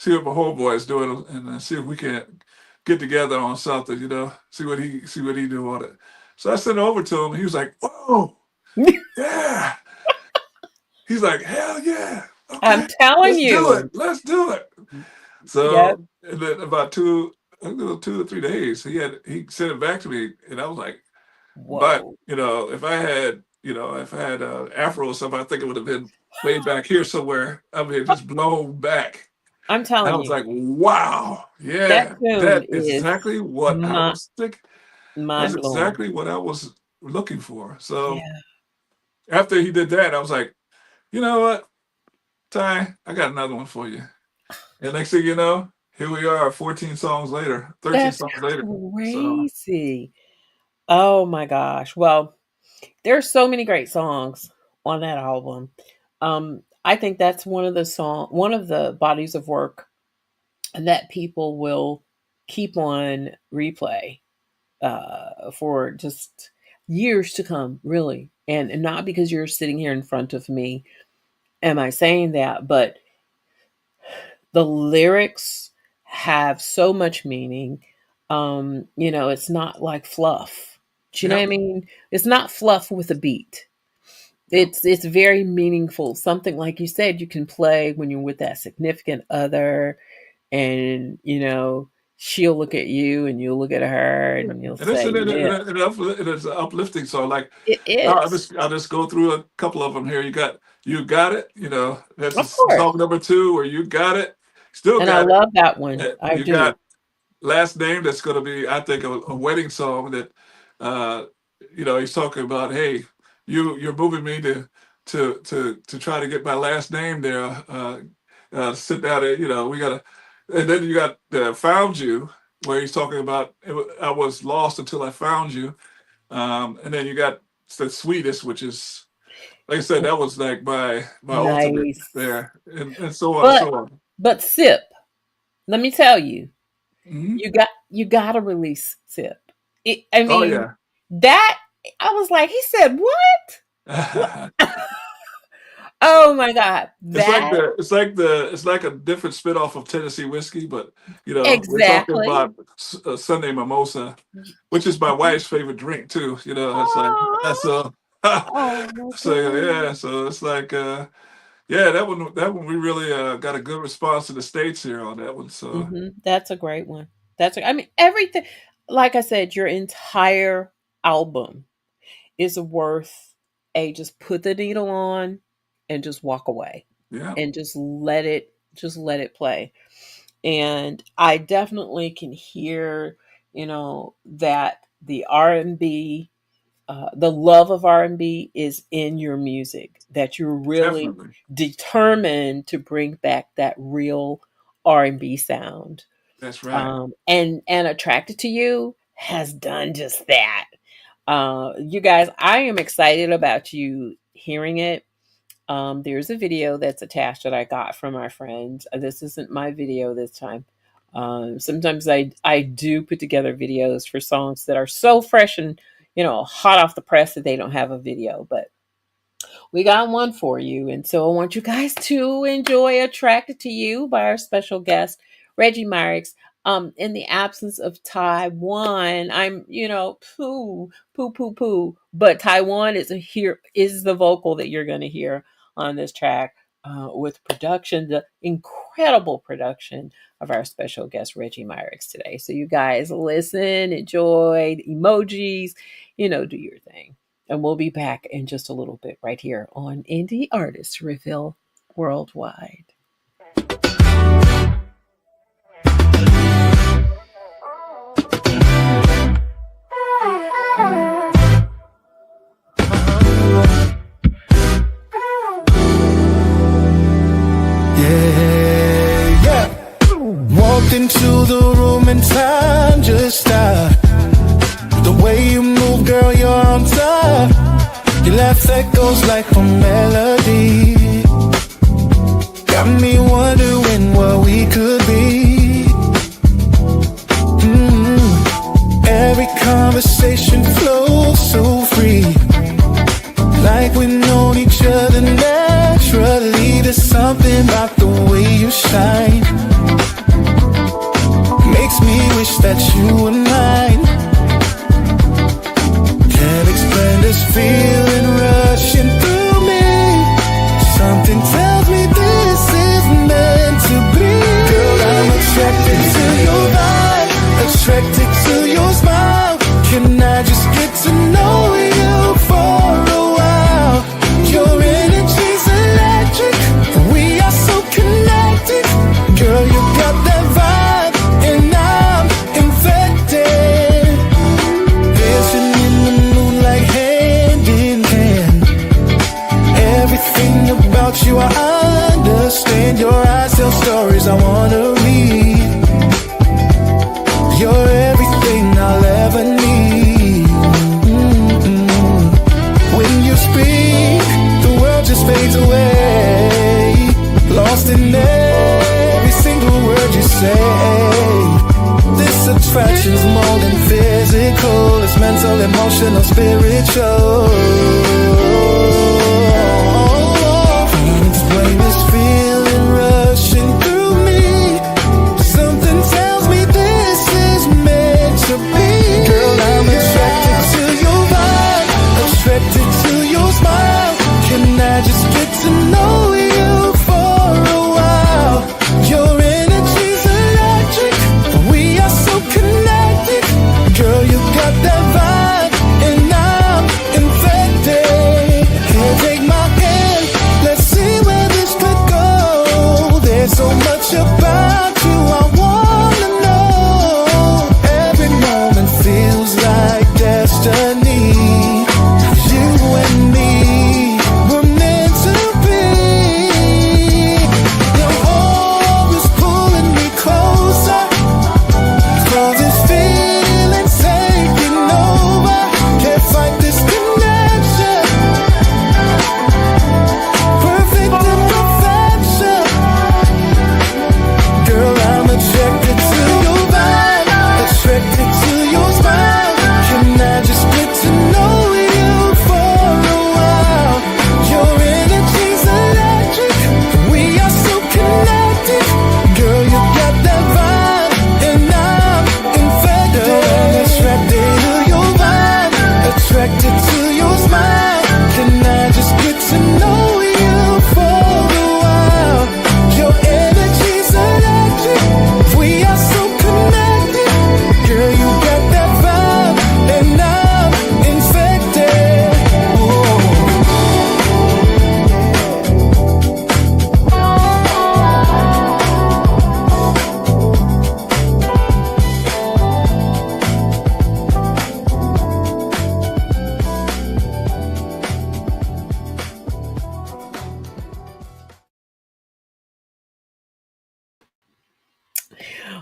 my whole boy is doing, and see if we can get together on something. See what he do on it. So I sent it over to him. He was like, "Whoa, yeah." He's like, "Hell yeah, I'm okay, telling let's do it, you. let's do it." Yep. So, and then about I think it was 2 or 3 days, he sent it back to me, and I was like, but Whoa. if I had Afro or something, I think it would have been way back here somewhere. I mean, just blown back. I'm I telling was you. like, wow, That yeah, tune that is is exactly what I mi was thinking. That's mind blowing. exactly what I was looking for. So Yeah. after he did that, I was like, you know what, Ty, I got another one for you. And next thing you know, here we are, 14 songs later, 13 That's songs later. So crazy. Oh my gosh. Well, there are so many great songs on that album. I think that's one of the bodies of work that people will keep on replay for just years to come, really. And not because you're sitting here in front of me, am I saying that, but the lyrics have so much meaning. It's not like fluff. Do you know what I yep, mean? It's not fluff with a beat. yep, It's very meaningful. Something like you said you can play when you're with that significant other, and she'll look at you and you'll look at her and you'll And it's say, yeah, it is an uplifting song. Like it is. I'll just go through a couple of them here. You got it. You know, that's Of course. song number 2 where you got it. Still And I got it. love that one. I You do. got last name. That's going to be, I think, a wedding song that, uh, he's talking about. Hey, you're moving me to try to get my last name there. Sit down there. We gotta. And then you got found you, where he's talking about I was lost until I found you. And then you got the sweetest, which is, like I said, that was like my ultimate Nice. there, and so on and But so on. Sip, let me tell you, Hmm. you gotta release Sip. I Oh mean, yeah. that I was like, he said what? What? Oh my God. That It's like a different spit off of Tennessee whiskey, but we're talking exactly. about Sunday mimosa, which is my wife's favorite drink too. It's like Oh, so. oh my So goodness. yeah, so it's like that one we really got a good response in the States here on that one. So That's a great one. I mean, everything, like I said, your entire album is worth a just put the needle on and just walk away yeah, and just let it play. And I definitely can hear, that the R&B, the love of R&B is in your music, that you're really definitely. determined to bring back that real R&B sound. That's right. And Attracted to You has done just that. You guys, I am excited about you hearing it. There's a video that's attached that I got from our friends. This isn't my video this time. Sometimes I do put together videos for songs that are so fresh and hot off the press that they don't have a video, but we got one for you. And so I want you guys to enjoy Attracted to You by our special guest, Regi Myrix. In the absence of Taiwan, I'm, poo. But Taiwan is the vocal that you're going to hear on this track, with production, the incredible production of our special guest, Regi Myrix today. So you guys listen, enjoy the emojis, do your thing. And we'll be back in just a little bit right here on Indie Artist Reveal Worldwide. Yeah. Walked into the room and time just stopped. The way you move, girl, you're on top. Your laugh echoes like a melody. Got me wondering what we could be. Every conversation flows so free, like we've known each other naturally. There's something about the way you shine, makes me wish that you were mine. Can't explain this feeling rushing through me. Something tells me this is meant to be. Girl, I'm attracted to your vibe, attracted to your smile. Can I just get to know you for a while? Your energy's electric, we are so connected. Girl, you got that vibe, and I'm infected. Dancing in the moonlight, hand in hand. Everything about you I understand. Your eyes tell stories I wanna read. You're everything I'll ever need. When you speak, the world just fades away, lost in every single word you say. This attraction's more than physical, it's mental, emotional, spiritual. Can't explain this feeling rushing through me. Something tells me this is meant to be. Girl, I'm attracted to your vibe, attracted to your smile. Can I just get to know you for a while? Your energy's electric, we are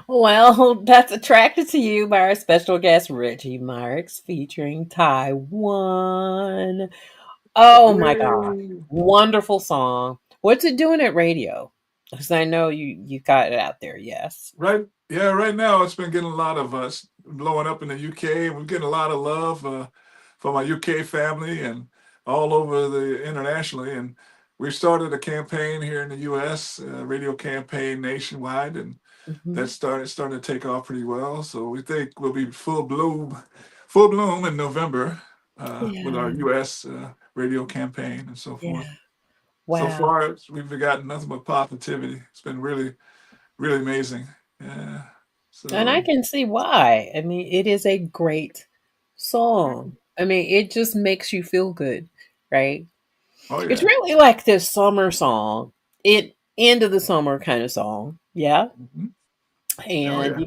Well, that's Attracted to You by our special guest, Regi Myrix, featuring Taiwan. Oh my God. Yay. Wonderful song. What's it doing at radio? Because I know you got it out there, yes. Right, yeah, right now it's been getting a lot of us blowing up in the UK. We're getting a lot of love from my UK family and all over the internationally. And we started a campaign here in the US, a radio campaign nationwide, and Hmm. that starting to take off pretty well. So we think we'll be full bloom in November with our Yeah. US radio campaign and so forth. Yeah. So Wow. far, we've gotten nothing but positivity. It's been really, really amazing. Yeah. And I So, can see why. I mean, it is a great song. I mean, it just makes you feel good, right? oh It's yeah. really like this summer song. It end of the summer kind of song. Yeah. Mhm. Oh And yeah.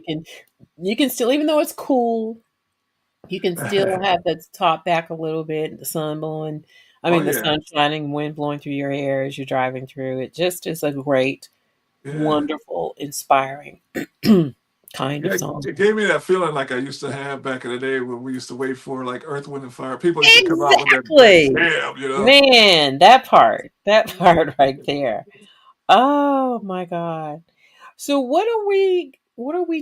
you can still, even though it's cool, you can still have the top back a little bit, the sun blowing. I Oh mean, the yeah. sun shining, wind blowing through your hair as you're driving through. It just is a great, Yeah. wonderful, inspiring kind of Yeah. song. It gave me that feeling like I used to have back in the day when we used to wait for like Earth, Wind, and Fire. People used to come out with that Exactly. jam, you know. Man, that part right there. Oh my God. So what are we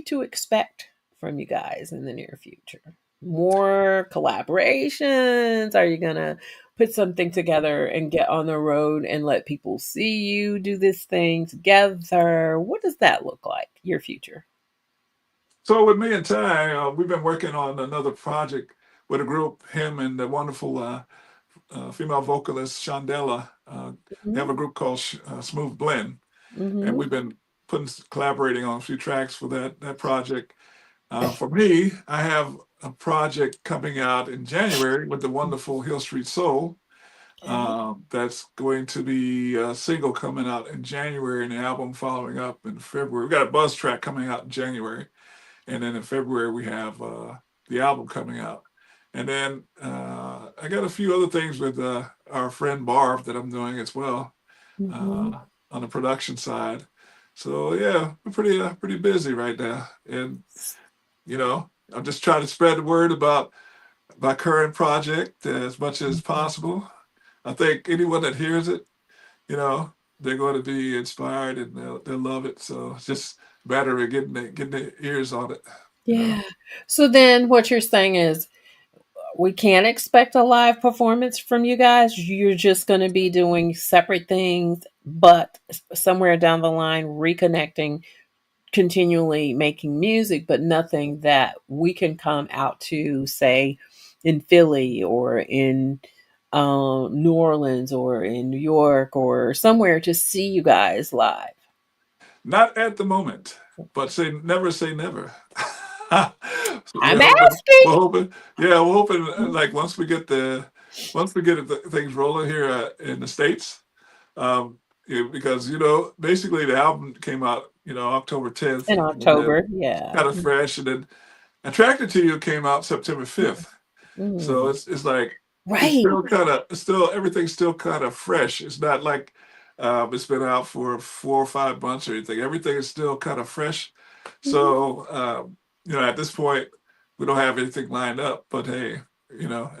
to expect from you guys in the near future? More collaborations? Are you gonna put something together and get on the road and let people see you do this thing together? What does that look like? Your future. So with me and Ty, we've been working on another project with a group. Him and the wonderful female vocalist Shondella. They have a Hmm. group called Smooth Blend, and Hmm. we've been collaborating on a few tracks for that project. For me, I have a project coming out in January with the wonderful Hill Street Soul. Okay. That's going to be a single coming out in January and the album following up in February. We've got a buzz track coming out in January. And then in February, we have the album coming out. And then I got a few other things with our friend Barb that I'm doing as well Hmm. on the production side. So yeah, we're pretty busy right now. And I'm just trying to spread the word about my current project as much as possible. I think anyone that hears it, you know, they're going to be inspired and they'll love it. So it's just a matter of getting their ears on it. You know. Yeah. So then what you're saying is we can't expect a live performance from you guys. You're just going to be doing separate things, but somewhere down the line, reconnecting, continually making music, but nothing that we can come out to, say, in Philly or in New Orleans or in New York or somewhere to see you guys live. Not at the moment, but say never. So I'm asking. we're hoping, yeah, we're hoping like once we get things rolling here in the States, because basically the album came out October 10th, In and then October, yeah. kind of fresh, and then Attracted to You came out September 5th. So Mm. it's like it's Right. still everything's still kind of fresh. It's not like it's been out for 4 or 5 months or anything. Everything is still kind of fresh. Mhm. So at this point, we don't have anything lined up. But hey,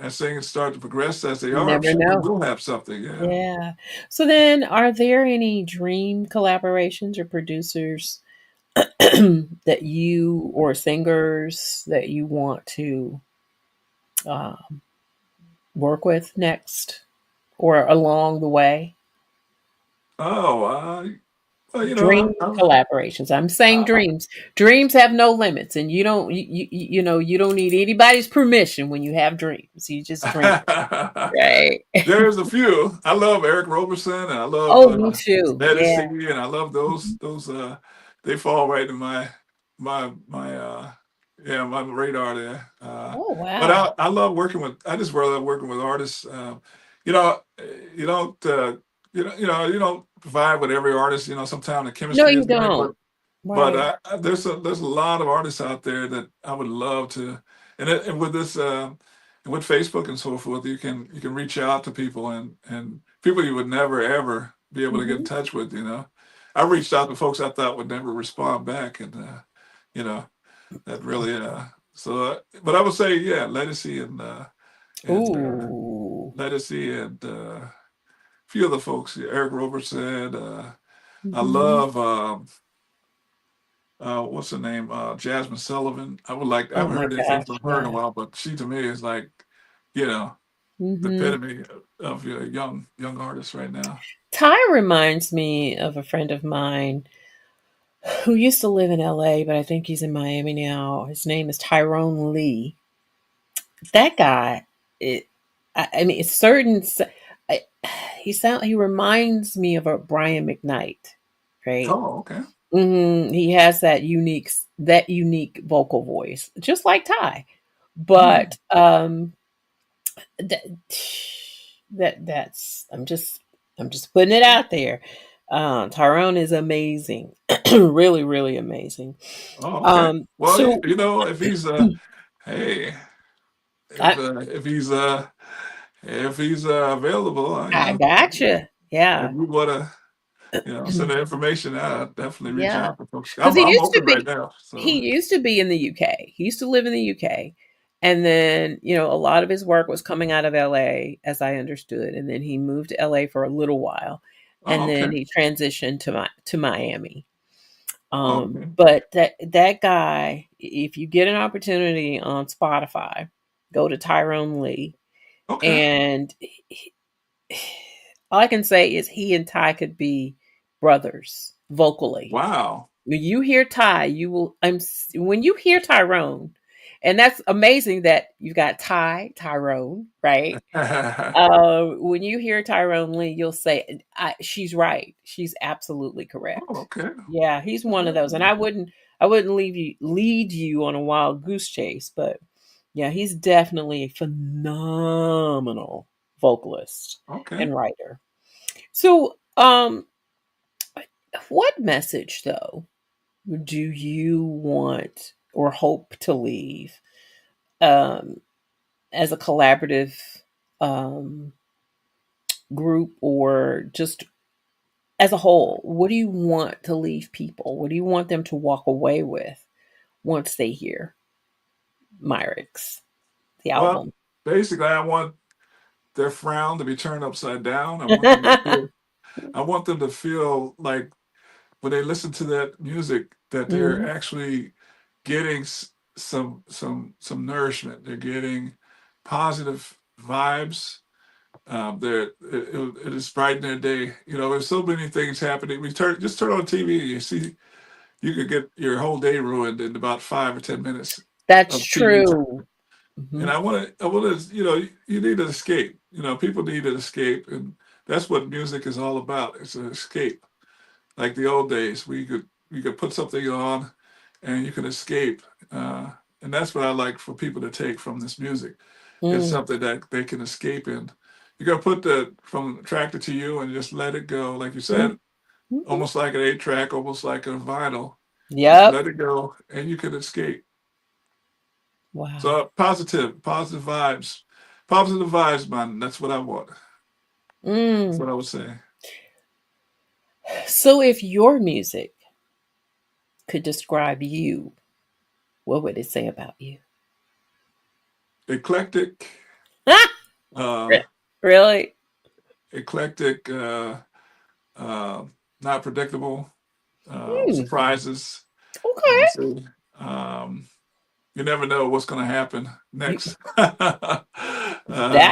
as things start to progress as they You are, I'm never sure we know. will have something. Yeah. Yeah. So then, are there any dream collaborations or producers that you or singers that you want to uh, work with next or along the way? Oh, well, Dream collaborations. I'm saying I, dreams. Dreams have no limits, and you don't need anybody's permission when you have dreams. You just dream, I right? There's a few. I love Eric Roberson and I love Oh, me too. Yeah. Medicine and I love those they fall right in my my radar there. Oh, But wow. I love working with I just really love working with artists. You know, you don't you don't vibe with every artist. Sometimes the No, chemistry you is right, don't. but Right. there's a lot of artists out there that I would love to, and with this with Facebook and so forth, you can reach out to people and people you would never ever be able to get in Mhm. touch with. I reached out to folks I thought would never respond back, and you know, that really. But I would say, yeah, Legacy and Ooh. Legacy and a few other folks. Eric Robertson. I Hmm. love what's her name? Jasmine Sullivan. I Oh haven't my heard anything gosh, from her in a yeah. while, but she to me is like, you know, the Hmm. epitome of your young artist right now. Ty reminds me of a friend of mine who used to live in LA, but I think he's in Miami now. His name is Tyrone Lee. That guy, it, I mean, it's certain. I, he reminds me of a Brian McKnight, right? Oh, okay. He has that unique vocal voice, just like Ty. Hmm. But that that's I'm just putting it out there. Tyrone is amazing, really, really amazing. Oh, okay. Um, Well, so if he's hey, I if he's available, I gotcha. if Yeah, you wanna, send the information out, I'll definitely reach yeah. out to folks. Because I'm open right now, so he used to be in the UK. He used to live in the UK, and then a lot of his work was coming out of LA, as I understood, and then he moved to LA for a little while, oh, and okay, then he transitioned to Miami. okay, But that guy, if you get an opportunity on Spotify, go to Tyrone Lee, okay. and all I can say is he and Ty could be brothers vocally. Wow. When you hear Ty, when you hear Tyrone, and that's amazing that you've got Tyrone, right? Oh, When you hear Tyrone Lee, you'll say, "She's right. She's absolutely correct." okay. Yeah, he's one of those, and I wouldn't lead you on a wild goose chase, but yeah, he's definitely a phenomenal vocalist Okay. and writer. So, what message though do you want or hope to leave um, as a collaborative um, group, or just as a whole? What do you want to leave people? What do you want them to walk away with once they hear Myrix, the Well, album? basically, I want their frown to be turned upside down. I want them to feel. I want them to feel like when they listen to that music that they're Mhm. actually getting some nourishment. They're getting positive vibes. It is brighten their day. There's so many things happening. Just turn on TV. You see, you could get your whole day ruined in about 5 or 10 minutes That's of TV time. true. And Hmm. you need an escape. People need an escape, and that's what music is all about. It's an escape, like the old days. We could put something on, and you can escape. And that's what I like for people to take from this music. It's Mm. something that they can escape in. You got to put the from attracted to you and just let it go, like you Mm. said, Mhm. almost like an 8 track, almost like a vinyl. Just Yep. let it go, and you can escape. Wow. So positive vibes, man. That's what I want. That's Mm. what I would say. So, if your music could describe you, what would it say about you? Eclectic, uh, Really? eclectic, uh, not predictable, Hmm. surprises. I Okay. would say. Um, you never know what's going to happen next. That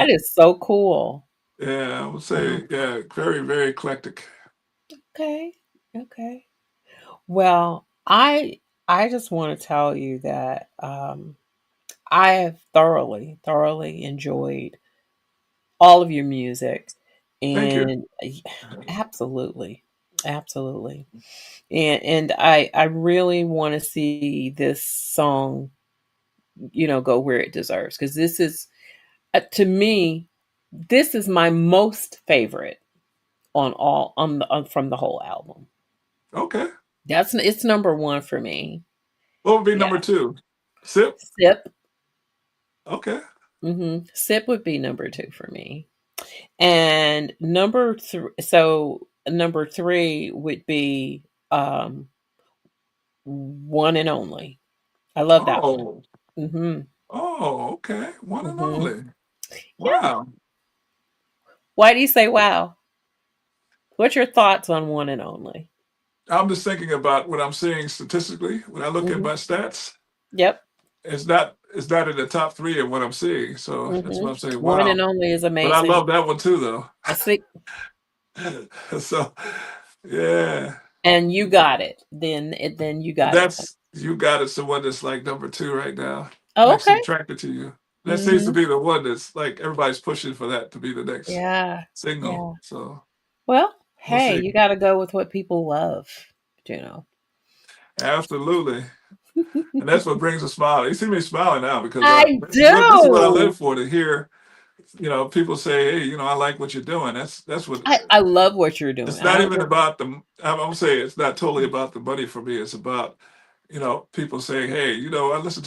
is so cool. Yeah, I would Wow. say, yeah, very, very eclectic. Okay. Okay. Well, I just want to tell you that I have thoroughly, thoroughly enjoyed all of your music, Thank you. and absolutely, absolutely, and I really want to see this song, go where it deserves, because this is to me, this is my most favorite from the whole album. Okay. It's number one for me. What would be Yeah, number two? Sip? Sip. Okay. Sip would be number two for me. And number three would be um One and Only. I love that one. Oh, Mm-hmm. oh, okay. One and Mm-hmm. only. Yeah. Wow. Why do you say wow? What's your thoughts on One and Only? I'm just thinking about what I'm seeing statistically when I look at Mm-hmm. my stats. Yep. It's not in the top three of what I'm seeing. So that's Mm-hmm. what I'm saying. One and Wow. Only is But I amazing. love that one too, though. I see. So, yeah. And you got it. Then you got it. That's you got it's the one that's like number two right now. Oh, Actually okay. attracted to you. That seems to Mm-hmm. be the one that's like everybody's pushing for that to be the next Yeah. single. Yeah. So Well, we'll hey, see. you got to go with what people love, you know. Absolutely. And that's what brings a smile. You see me smiling now because I this is what I live do. for, to hear, people say, hey, I like what you're doing. That's what I love what you're doing. it's I not don't even care. about the I'm gonna say it's not totally about the money for me. It's about, people saying, hey, I listened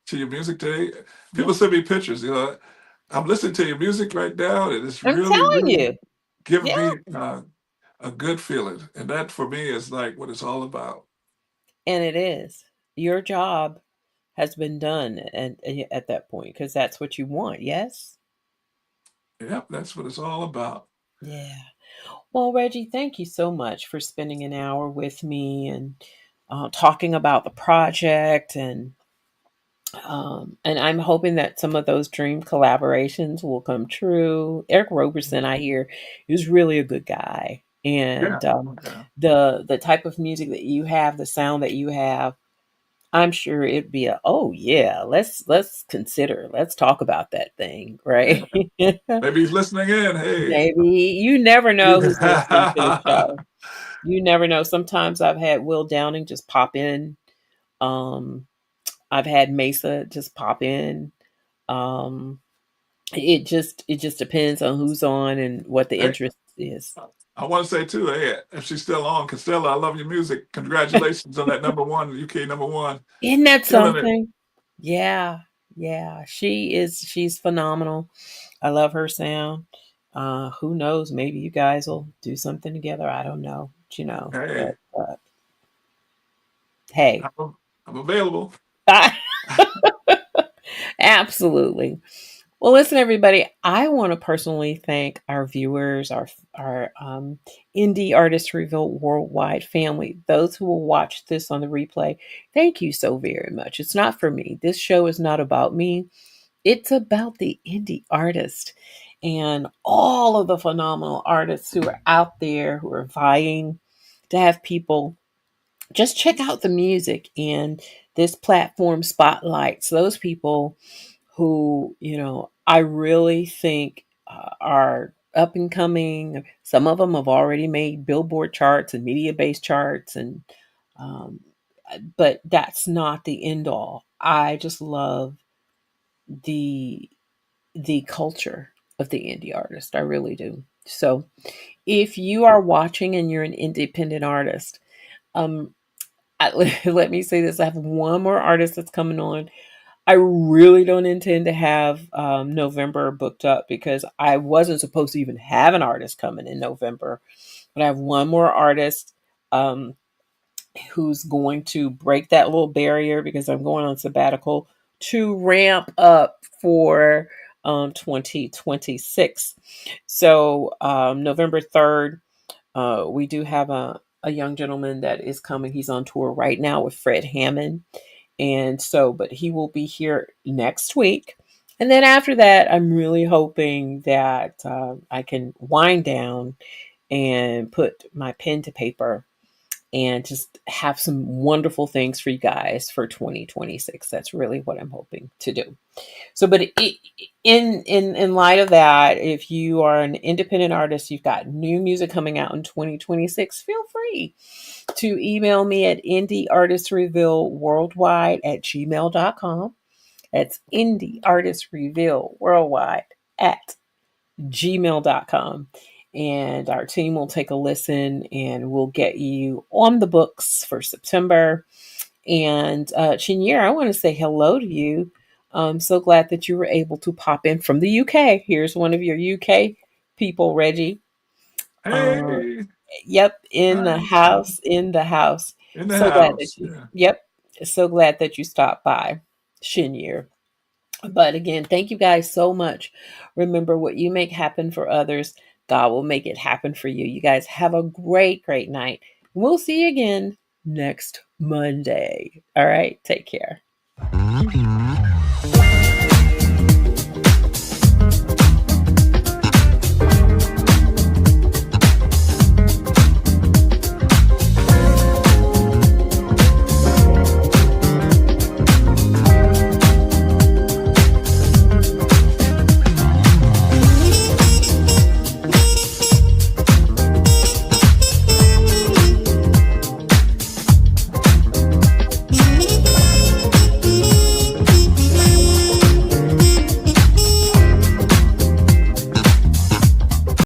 to your music today. Yeah, People send me pictures, I'm listening to your music right now, and it's I'm really, telling really you. giving Yeah, me a good feeling. And that for me is like what it's all about. and it is. Your job has been done at that point because that's what you want. Yes. Yep, that's what it's all about. Yeah. Well, Reggie, thank you so much for spending an hour with me and talking about the project and I'm hoping that some of those dream collaborations will come true. Eric Roberson, I hear, is really a good guy, Yeah. and Yeah. the type of music that you have, the sound that you have, I'm sure it'd be a oh yeah, let's consider, let's talk about that thing, Yeah. right? Maybe he's listening in. Hey. Maybe you never know who's listening to the show. You never know. Sometimes I've had Will Downing just pop in. Um, I've had Mesa just pop in. Um, it just depends on who's on and what the Hey, interest is. I want to say too, hey, if she's still on, Costello, I love your music. Congratulations on that number one, UK number one. Isn't that Killing it. something? Yeah, yeah. She's phenomenal. I love her sound. Who knows? Maybe you guys will do something together. I don't know. Hey, But hey, I'm available. absolutely. Well, listen, everybody. I want to personally thank our viewers, our indie artist reveal worldwide family, those who will watch this on the replay. Thank you so very much. It's not for me. This show is not about me. It's about the indie artist and all of the phenomenal artists who are out there who are vying to have people just check out the music, and this platform spotlights those people who, I really think are up and coming. Some of them have already made Billboard charts and media based charts, and um, but that's not the end all. I just love the the culture of the indie artist. I really do. So, if you are watching and you're an independent artist, um, let me say this: I have one more artist that's coming on. I really don't intend to have November booked up because I wasn't supposed to even have an artist coming in November. But I have one more artist um, who's going to break that little barrier because I'm going on sabbatical to ramp up for 2026. So, November 3rd, we do have a young gentleman that is coming. He's on tour right now with Fred Hammond, and so, but he will be here next week. And then after that, I'm really hoping that I can wind down and put my pen to paper and just have some wonderful things for you guys for 2026. That's really what I'm hoping to do. So, but in light of that, if you are an independent artist, you've got new music coming out in 2026, feel free to email me at indieartistrevealworldwide@gmail.com. That's indieartistrevealworldwide@gmail.com. And our team will take a listen and we'll get you on the books for September. And Chinier, I want to say hello to you. I'm so glad that you were able to pop in from the UK. Here's one of your UK people, Reggie. Uh, Hey. yep, in the Nice. house, in the house. In the So glad that house. you, Yeah. yep. So glad that you stopped by, Shinyir. But again, thank you guys so much. Remember, what you make happen for others, God will make it happen for you. You guys have a great, great night. We'll see you again next Monday. All right. Take care.